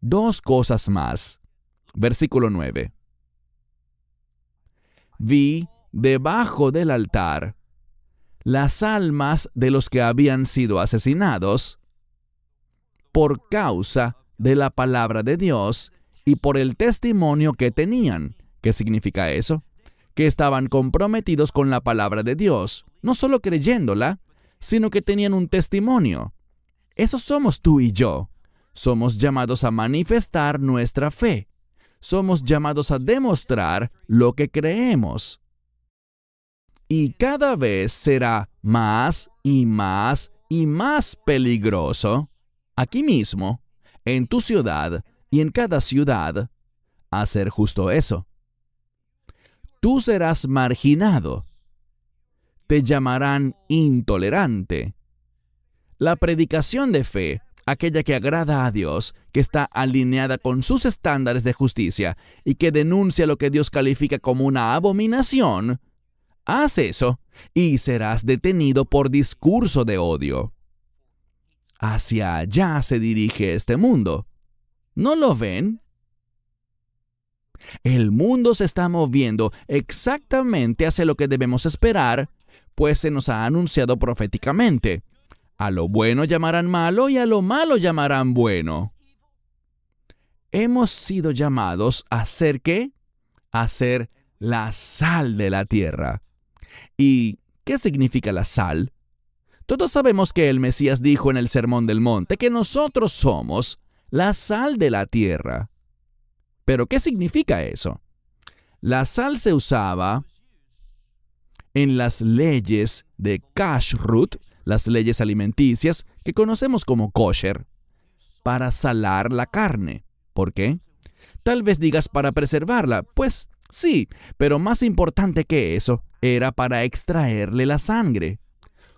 2 cosas más. Versículo 9. Vi debajo del altar las almas de los que habían sido asesinados por causa de la palabra de Dios y por el testimonio que tenían. ¿Qué significa eso? Que estaban comprometidos con la palabra de Dios, no solo creyéndola, sino que tenían un testimonio. Eso somos tú y yo. Somos llamados a manifestar nuestra fe. Somos llamados a demostrar lo que creemos. Y cada vez será más y más y más peligroso, aquí mismo, en tu ciudad y en cada ciudad, hacer justo eso. Tú serás marginado. Te llamarán intolerante. La predicación de fe, aquella que agrada a Dios, que está alineada con sus estándares de justicia y que denuncia lo que Dios califica como una abominación, haz eso y serás detenido por discurso de odio. Hacia allá se dirige este mundo. ¿No lo ven? El mundo se está moviendo exactamente hacia lo que debemos esperar, pues se nos ha anunciado proféticamente. A lo bueno llamarán malo y a lo malo llamarán bueno. Hemos sido llamados a ser ¿qué? A ser la sal de la tierra. ¿Y qué significa la sal? Todos sabemos que el Mesías dijo en el Sermón del Monte que nosotros somos la sal de la tierra. ¿Pero qué significa eso? La sal se usaba en las leyes de kashrut, las leyes alimenticias que conocemos como kosher, para salar la carne. ¿Por qué? Tal vez digas para preservarla. Pues sí, pero más importante que eso, era para extraerle la sangre.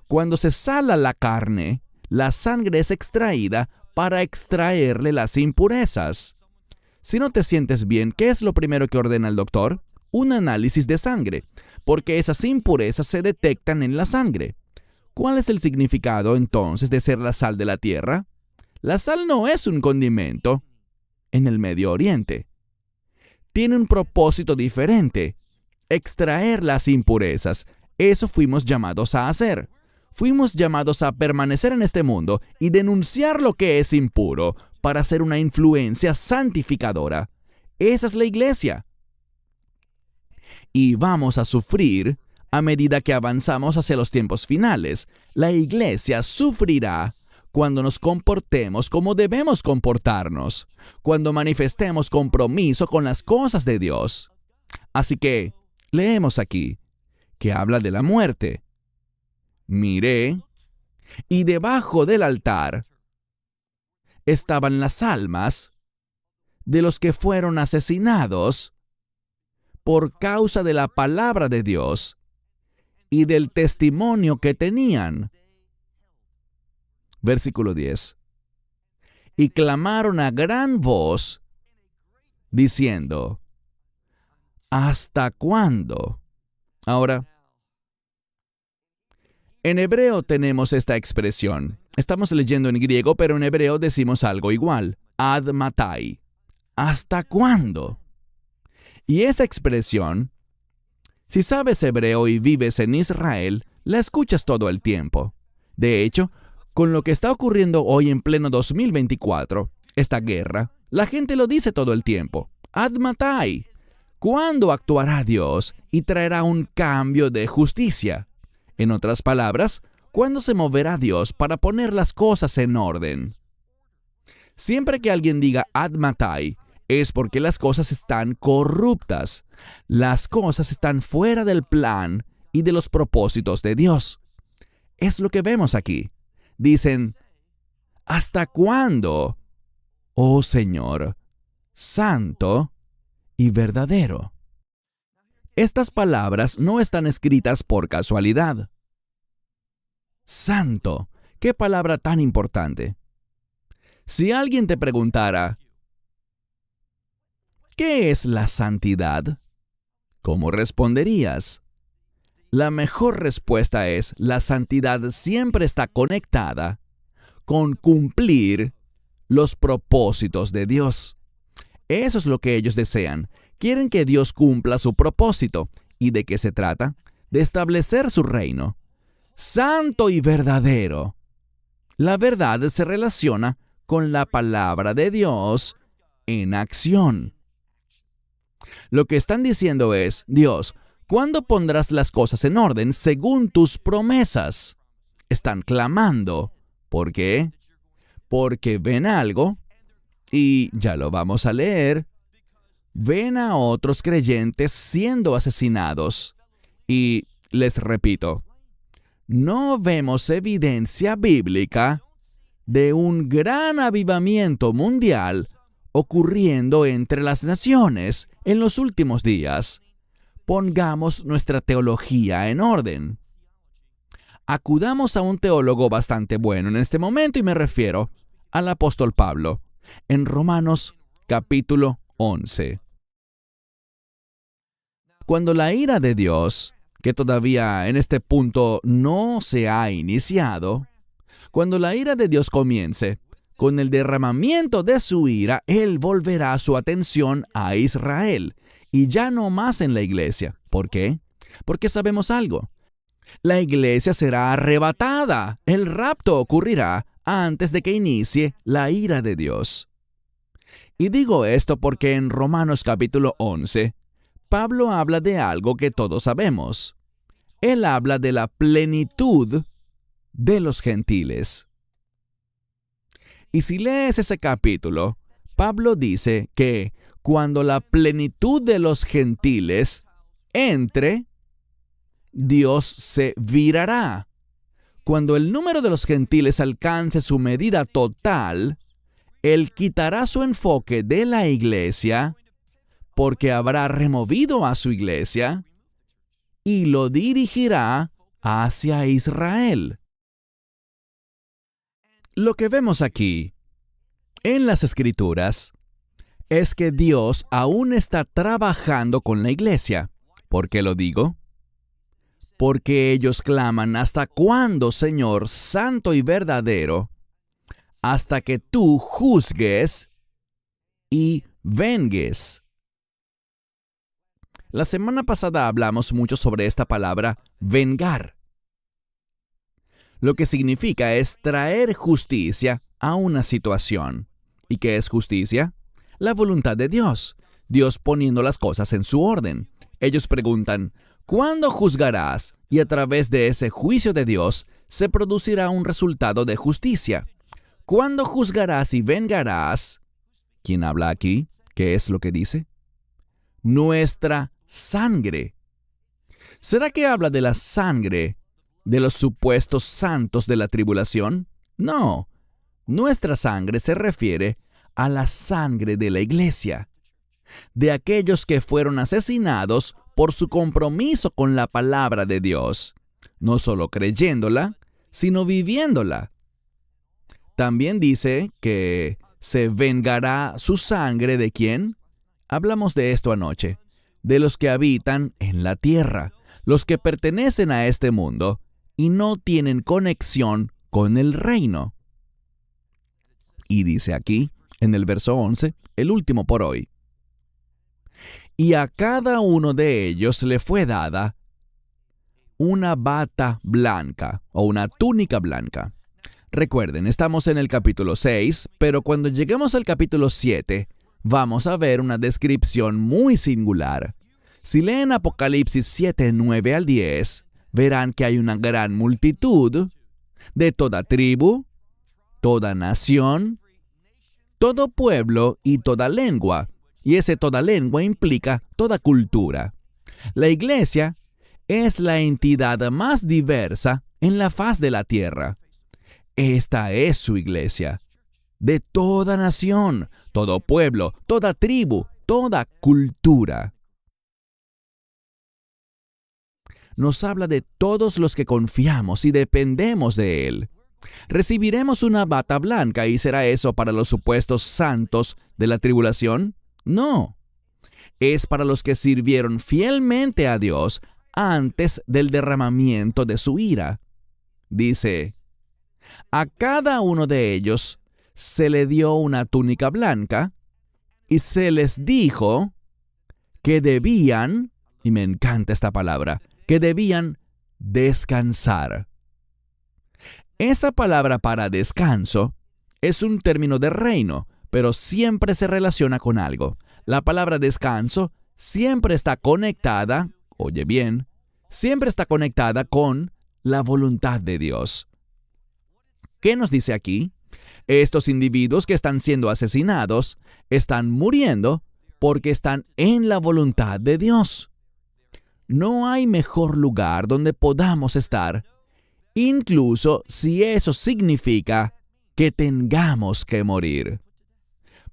Cuando se sala la carne, la sangre es extraída para extraerle las impurezas. Si no te sientes bien, ¿qué es lo primero que ordena el doctor? Un análisis de sangre, porque esas impurezas se detectan en la sangre. ¿Cuál es el significado entonces de ser la sal de la tierra? La sal no es un condimento en el Medio Oriente. Tiene un propósito diferente: extraer las impurezas. Eso fuimos llamados a hacer. Fuimos llamados a permanecer en este mundo y denunciar lo que es impuro para ser una influencia santificadora. Esa es la iglesia. Y vamos a sufrir a medida que avanzamos hacia los tiempos finales. La iglesia sufrirá cuando nos comportemos como debemos comportarnos, cuando manifestemos compromiso con las cosas de Dios. Así que, leemos aquí, que habla de la muerte. Miré, y debajo del altar estaban las almas de los que fueron asesinados por causa de la palabra de Dios y del testimonio que tenían. Versículo 10. Y clamaron a gran voz, diciendo, ¿hasta cuándo? Ahora, en hebreo tenemos esta expresión. Estamos leyendo en griego, pero en hebreo decimos algo igual. Ad matai. ¿Hasta cuándo? Y esa expresión, si sabes hebreo y vives en Israel, la escuchas todo el tiempo. De hecho, con lo que está ocurriendo hoy en pleno 2024, esta guerra, la gente lo dice todo el tiempo. Ad matai. ¿Cuándo actuará Dios y traerá un cambio de justicia? En otras palabras, ¿cuándo se moverá Dios para poner las cosas en orden? Siempre que alguien diga ad matai, es porque las cosas están corruptas. Las cosas están fuera del plan y de los propósitos de Dios. Es lo que vemos aquí. Dicen, ¿hasta cuándo, oh Señor, santo y verdadero? Estas palabras no están escritas por casualidad. Santo, qué palabra tan importante. Si alguien te preguntara, ¿qué es la santidad? ¿Cómo responderías? La mejor respuesta es: la santidad siempre está conectada con cumplir los propósitos de Dios. Eso es lo que ellos desean. Quieren que Dios cumpla su propósito. ¿Y de qué se trata? De establecer su reino. santo y verdadero. La verdad se relaciona con la palabra de Dios en acción. Lo que están diciendo es, Dios, ¿cuándo pondrás las cosas en orden según tus promesas? Están clamando. ¿Por qué? Porque ven algo, y ya lo vamos a leer, ven a otros creyentes siendo asesinados. Y les repito, no vemos evidencia bíblica de un gran avivamiento mundial ocurriendo entre las naciones en los últimos días. Pongamos nuestra teología en orden. Acudamos a un teólogo bastante bueno en este momento y me refiero al apóstol Pablo, en Romanos capítulo 11. Cuando la ira de Dios, que todavía en este punto no se ha iniciado, cuando la ira de Dios comience, con el derramamiento de su ira, Él volverá su atención a Israel y ya no más en la iglesia. ¿Por qué? Porque sabemos algo. La iglesia será arrebatada. El rapto ocurrirá antes de que inicie la ira de Dios. Y digo esto porque en Romanos capítulo 11, Pablo habla de algo que todos sabemos. Él habla de la plenitud de los gentiles. Y si lees ese capítulo, Pablo dice que cuando la plenitud de los gentiles entre, Dios se virará. Cuando el número de los gentiles alcance su medida total, Él quitará su enfoque de la iglesia, porque habrá removido a su iglesia, y lo dirigirá hacia Israel. Lo que vemos aquí, en las Escrituras, es que Dios aún está trabajando con la iglesia. ¿Por qué lo digo? Porque ellos claman, ¿hasta cuándo, Señor, santo y verdadero? Hasta que tú juzgues y vengues. La semana pasada hablamos mucho sobre esta palabra, vengar. Lo que significa es traer justicia a una situación. ¿Y qué es justicia? La voluntad de Dios. Dios poniendo las cosas en su orden. Ellos preguntan, ¿cuándo juzgarás? Y a través de ese juicio de Dios se producirá un resultado de justicia. ¿Cuándo juzgarás y vengarás? ¿Quién habla aquí? ¿Qué es lo que dice? Nuestra sangre. ¿Será que habla de la sangre de los supuestos santos de la tribulación? No. Nuestra sangre se refiere a la sangre de la iglesia, de aquellos que fueron asesinados por su compromiso con la palabra de Dios, no solo creyéndola, sino viviéndola. También dice que se vengará su sangre ¿de quién? Hablamos de esto anoche, de los que habitan en la tierra, los que pertenecen a este mundo y no tienen conexión con el reino. Y dice aquí, en el verso 11, el último por hoy. Y a cada uno de ellos le fue dada una bata blanca o una túnica blanca. Recuerden, estamos en el capítulo 6, pero cuando lleguemos al capítulo 7, vamos a ver una descripción muy singular. Si leen Apocalipsis 7, 9 al 10, verán que hay una gran multitud de toda tribu, toda nación, todo pueblo y toda lengua. Y ese toda lengua implica toda cultura. La iglesia es la entidad más diversa en la faz de la tierra. Esta es su iglesia. De toda nación, todo pueblo, toda tribu, toda cultura. Nos habla de todos los que confiamos y dependemos de Él. ¿Recibiremos una bata blanca y será eso para los supuestos santos de la tribulación? No. Es para los que sirvieron fielmente a Dios antes del derramamiento de su ira. Dice, a cada uno de ellos se le dio una túnica blanca y se les dijo que debían, y me encanta esta palabra, que debían descansar. Esa palabra para descanso es un término de reino, pero siempre se relaciona con algo. La palabra descanso siempre está conectada, oye bien, siempre está conectada con la voluntad de Dios. ¿Qué nos dice aquí? Estos individuos que están siendo asesinados están muriendo porque están en la voluntad de Dios. No hay mejor lugar donde podamos estar, incluso si eso significa que tengamos que morir.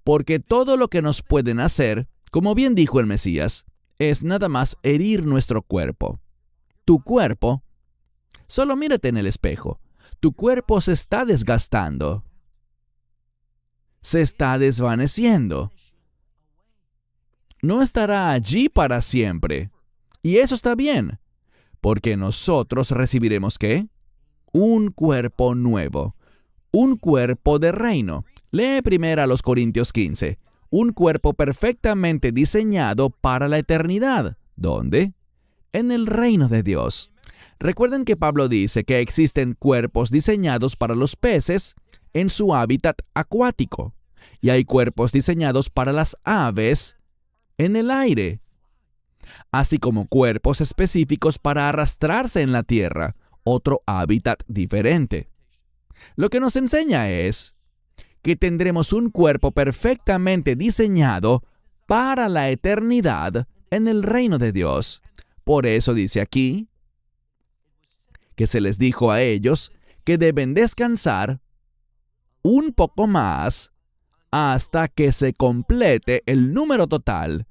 Porque todo lo que nos pueden hacer, como bien dijo el Mesías, es nada más herir nuestro cuerpo. Tu cuerpo, solo mírate en el espejo, tu cuerpo se está desgastando, se está desvaneciendo. No estará allí para siempre. Y eso está bien, porque nosotros recibiremos ¿qué? Un cuerpo nuevo, un cuerpo de reino. Lee primero a los Corintios 15. Un cuerpo perfectamente diseñado para la eternidad. ¿Dónde? En el reino de Dios. Recuerden que Pablo dice que existen cuerpos diseñados para los peces en su hábitat acuático, y hay cuerpos diseñados para las aves en el aire, así como cuerpos específicos para arrastrarse en la tierra, otro hábitat diferente. Lo que nos enseña es que tendremos un cuerpo perfectamente diseñado para la eternidad en el reino de Dios. Por eso dice aquí que se les dijo a ellos que deben descansar un poco más hasta que se complete el número total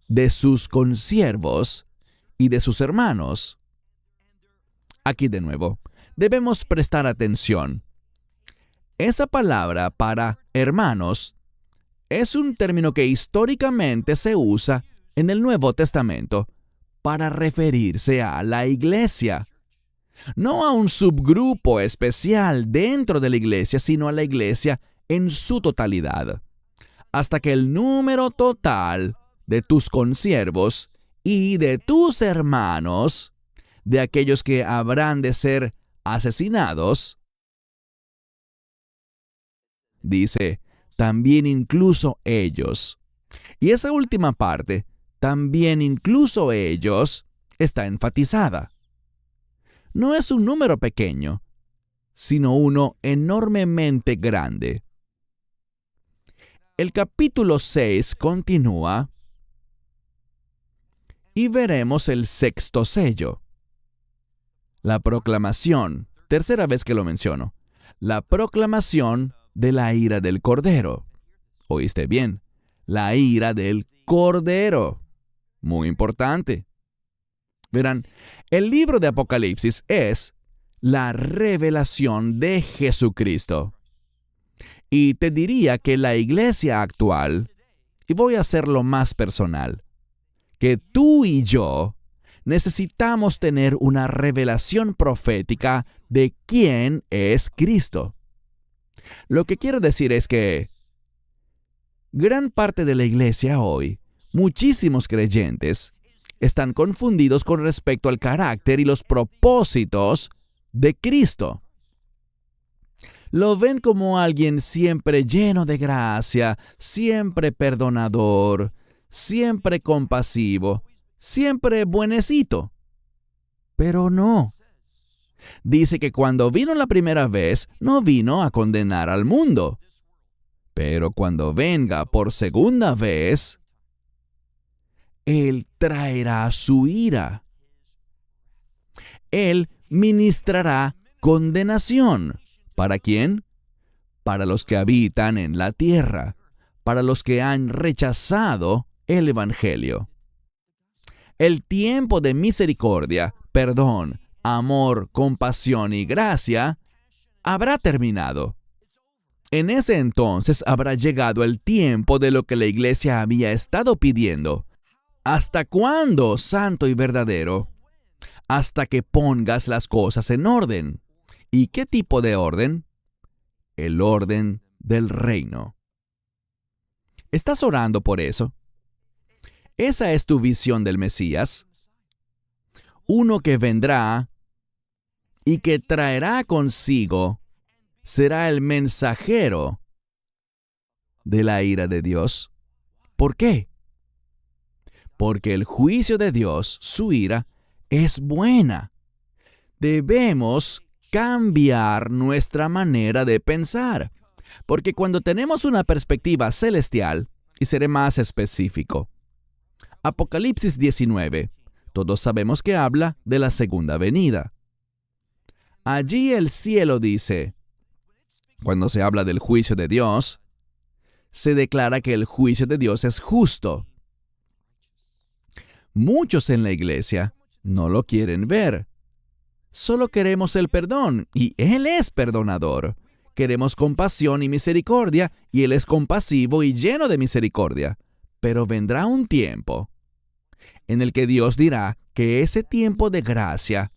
de sus consiervos y de sus hermanos. Aquí de nuevo, debemos prestar atención. Esa palabra para hermanos es un término que históricamente se usa en el Nuevo Testamento para referirse a la iglesia. No a un subgrupo especial dentro de la iglesia, sino a la iglesia en su totalidad, hasta que el número total de tus consiervos y de tus hermanos, de aquellos que habrán de ser asesinados, dice, también incluso ellos. Y esa última parte, también incluso ellos, está enfatizada. No es un número pequeño, sino uno enormemente grande. El capítulo 6 continúa y veremos el sexto sello. La proclamación, tercera vez que lo menciono, la proclamación de la ira del Cordero. ¿Oíste bien? La ira del Cordero. Muy importante. Verán, el libro de Apocalipsis es la revelación de Jesucristo. Y te diría que la iglesia actual, y voy a hacerlo más personal, que tú y yo necesitamos tener una revelación profética de quién es Cristo. Lo que quiero decir es que gran parte de la iglesia hoy, muchísimos creyentes, están confundidos con respecto al carácter y los propósitos de Cristo. Lo ven como alguien siempre lleno de gracia, siempre perdonador, siempre compasivo, siempre buenecito. Pero no. Dice que cuando vino la primera vez, no vino a condenar al mundo. Pero cuando venga por segunda vez, Él traerá su ira. Él ministrará condenación. ¿Para quién? Para los que habitan en la tierra, para los que han rechazado el Evangelio. El tiempo de misericordia, perdón, amor, compasión y gracia habrá terminado. En ese entonces habrá llegado el tiempo de lo que la iglesia había estado pidiendo. ¿Hasta cuándo, santo y verdadero? Hasta que pongas las cosas en orden. ¿Y qué tipo de orden? El orden del reino. ¿Estás orando por eso? ¿Esa es tu visión del Mesías? Uno que vendrá y que traerá consigo será el mensajero de la ira de Dios. ¿Por qué? Porque el juicio de Dios, su ira, es buena. Debemos cambiar nuestra manera de pensar, porque cuando tenemos una perspectiva celestial, y seré más específico, Apocalipsis 19, todos sabemos que habla de la segunda venida. Allí el cielo dice, cuando se habla del juicio de Dios, se declara que el juicio de Dios es justo. Muchos en la iglesia no lo quieren ver. Solo queremos el perdón, y Él es perdonador. Queremos compasión y misericordia, y Él es compasivo y lleno de misericordia. Pero vendrá un tiempo en el que Dios dirá que ese tiempo de gracia,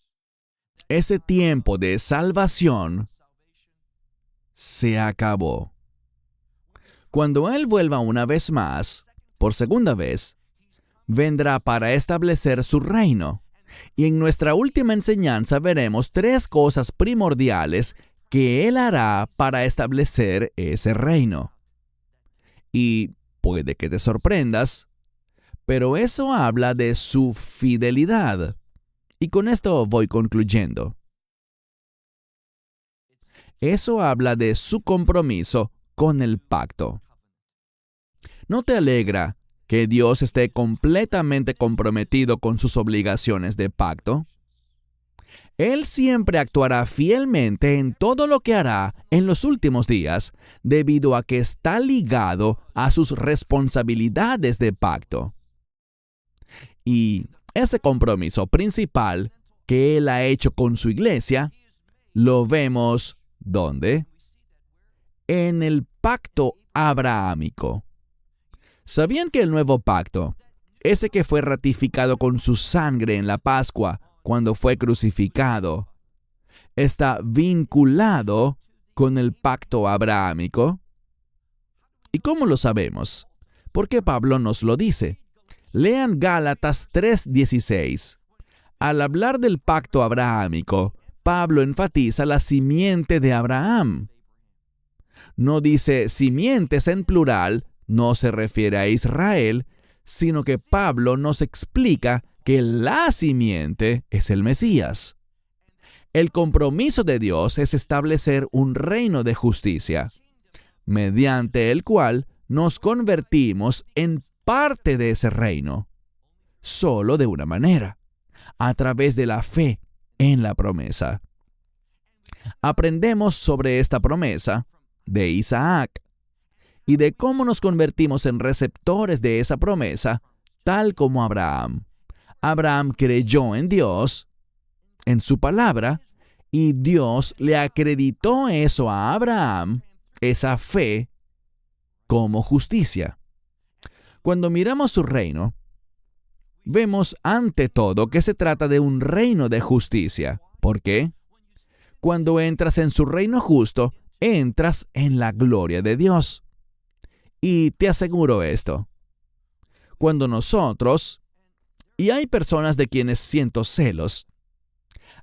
ese tiempo de salvación, se acabó. Cuando Él vuelva una vez más, por segunda vez, vendrá para establecer su reino. Y en nuestra última enseñanza veremos 3 cosas primordiales que Él hará para establecer ese reino. Y puede que te sorprendas, pero eso habla de su fidelidad. Y con esto voy concluyendo. Eso habla de su compromiso con el pacto. ¿No te alegra que Dios esté completamente comprometido con sus obligaciones de pacto? Él siempre actuará fielmente en todo lo que hará en los últimos días, debido a que está ligado a sus responsabilidades de pacto. Y ese compromiso principal que Él ha hecho con su iglesia, lo vemos, ¿dónde? En el pacto abrahámico. ¿Sabían que el nuevo pacto, ese que fue ratificado con su sangre en la Pascua cuando fue crucificado, está vinculado con el pacto abrahámico? ¿Y cómo lo sabemos? Porque Pablo nos lo dice. Lean Gálatas 3:16. Al hablar del pacto abrahámico, Pablo enfatiza la simiente de Abraham. No dice simientes en plural, no se refiere a Israel, sino que Pablo nos explica que la simiente es el Mesías. El compromiso de Dios es establecer un reino de justicia, mediante el cual nos convertimos en parte de ese reino, solo de una manera, a través de la fe en la promesa. Aprendemos sobre esta promesa de Isaac y de cómo nos convertimos en receptores de esa promesa, tal como Abraham. Abraham creyó en Dios, en su palabra, y Dios le acreditó eso a Abraham, esa fe, como justicia. Cuando miramos su reino, vemos ante todo que se trata de un reino de justicia. ¿Por qué? Cuando entras en su reino justo, entras en la gloria de Dios. Y te aseguro esto. Cuando nosotros, y hay personas de quienes siento celos,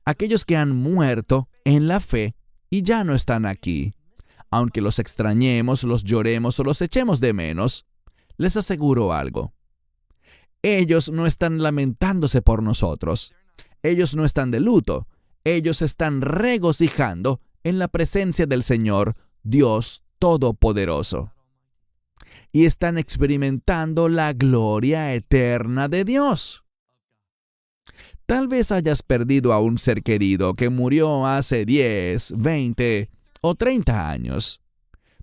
aquellos que han muerto en la fe y ya no están aquí, aunque los extrañemos, los lloremos o los echemos de menos, les aseguro algo. Ellos no están lamentándose por nosotros. Ellos no están de luto. Ellos están regocijando en la presencia del Señor, Dios Todopoderoso. Y están experimentando la gloria eterna de Dios. Tal vez hayas perdido a un ser querido que murió hace 10, 20 o 30 años.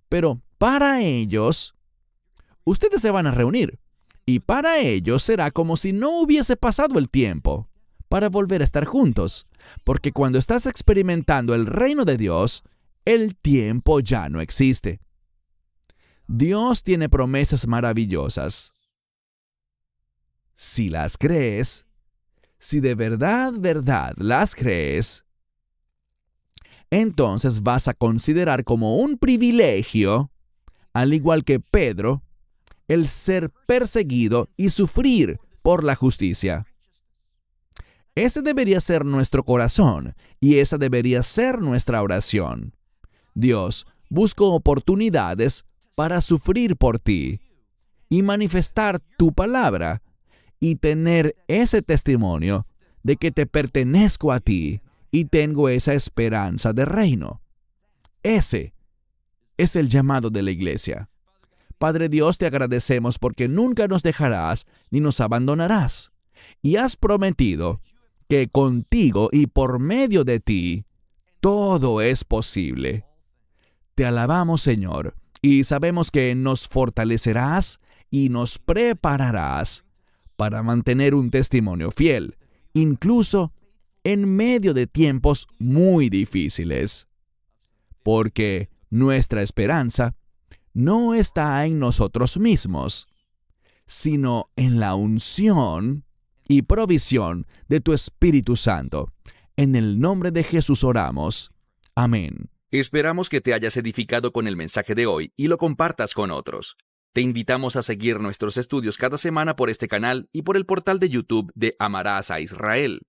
Pero para ellos, ustedes se van a reunir. Y para ellos será como si no hubiese pasado el tiempo para volver a estar juntos. Porque cuando estás experimentando el reino de Dios, el tiempo ya no existe. Dios tiene promesas maravillosas. Si las crees, si de verdad las crees, entonces vas a considerar como un privilegio, al igual que Pedro, el ser perseguido y sufrir por la justicia. Ese debería ser nuestro corazón y esa debería ser nuestra oración. Dios, busco oportunidades para sufrir por ti y manifestar tu palabra y tener ese testimonio de que te pertenezco a ti y tengo esa esperanza de reino. Ese es el llamado de la iglesia. Padre Dios, te agradecemos porque nunca nos dejarás ni nos abandonarás. Y has prometido que contigo y por medio de ti todo es posible. Te alabamos, Señor, y sabemos que nos fortalecerás y nos prepararás para mantener un testimonio fiel, incluso en medio de tiempos muy difíciles. Porque nuestra esperanza no está en nosotros mismos, sino en la unción y provisión de tu Espíritu Santo. En el nombre de Jesús oramos. Amén. Esperamos que te hayas edificado con el mensaje de hoy y lo compartas con otros. Te invitamos a seguir nuestros estudios cada semana por este canal y por el portal de YouTube de Amarás a Israel.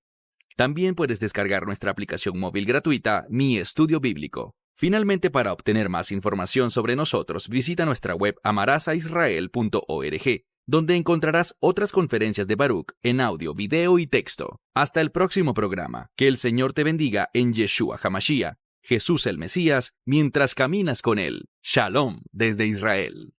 También puedes descargar nuestra aplicación móvil gratuita, Mi Estudio Bíblico. Finalmente, para obtener más información sobre nosotros, visita nuestra web amarasaisrael.org, donde encontrarás otras conferencias de Baruch en audio, video y texto. Hasta el próximo programa. Que el Señor te bendiga en Yeshua HaMashiach, Jesús el Mesías, mientras caminas con Él. Shalom desde Israel.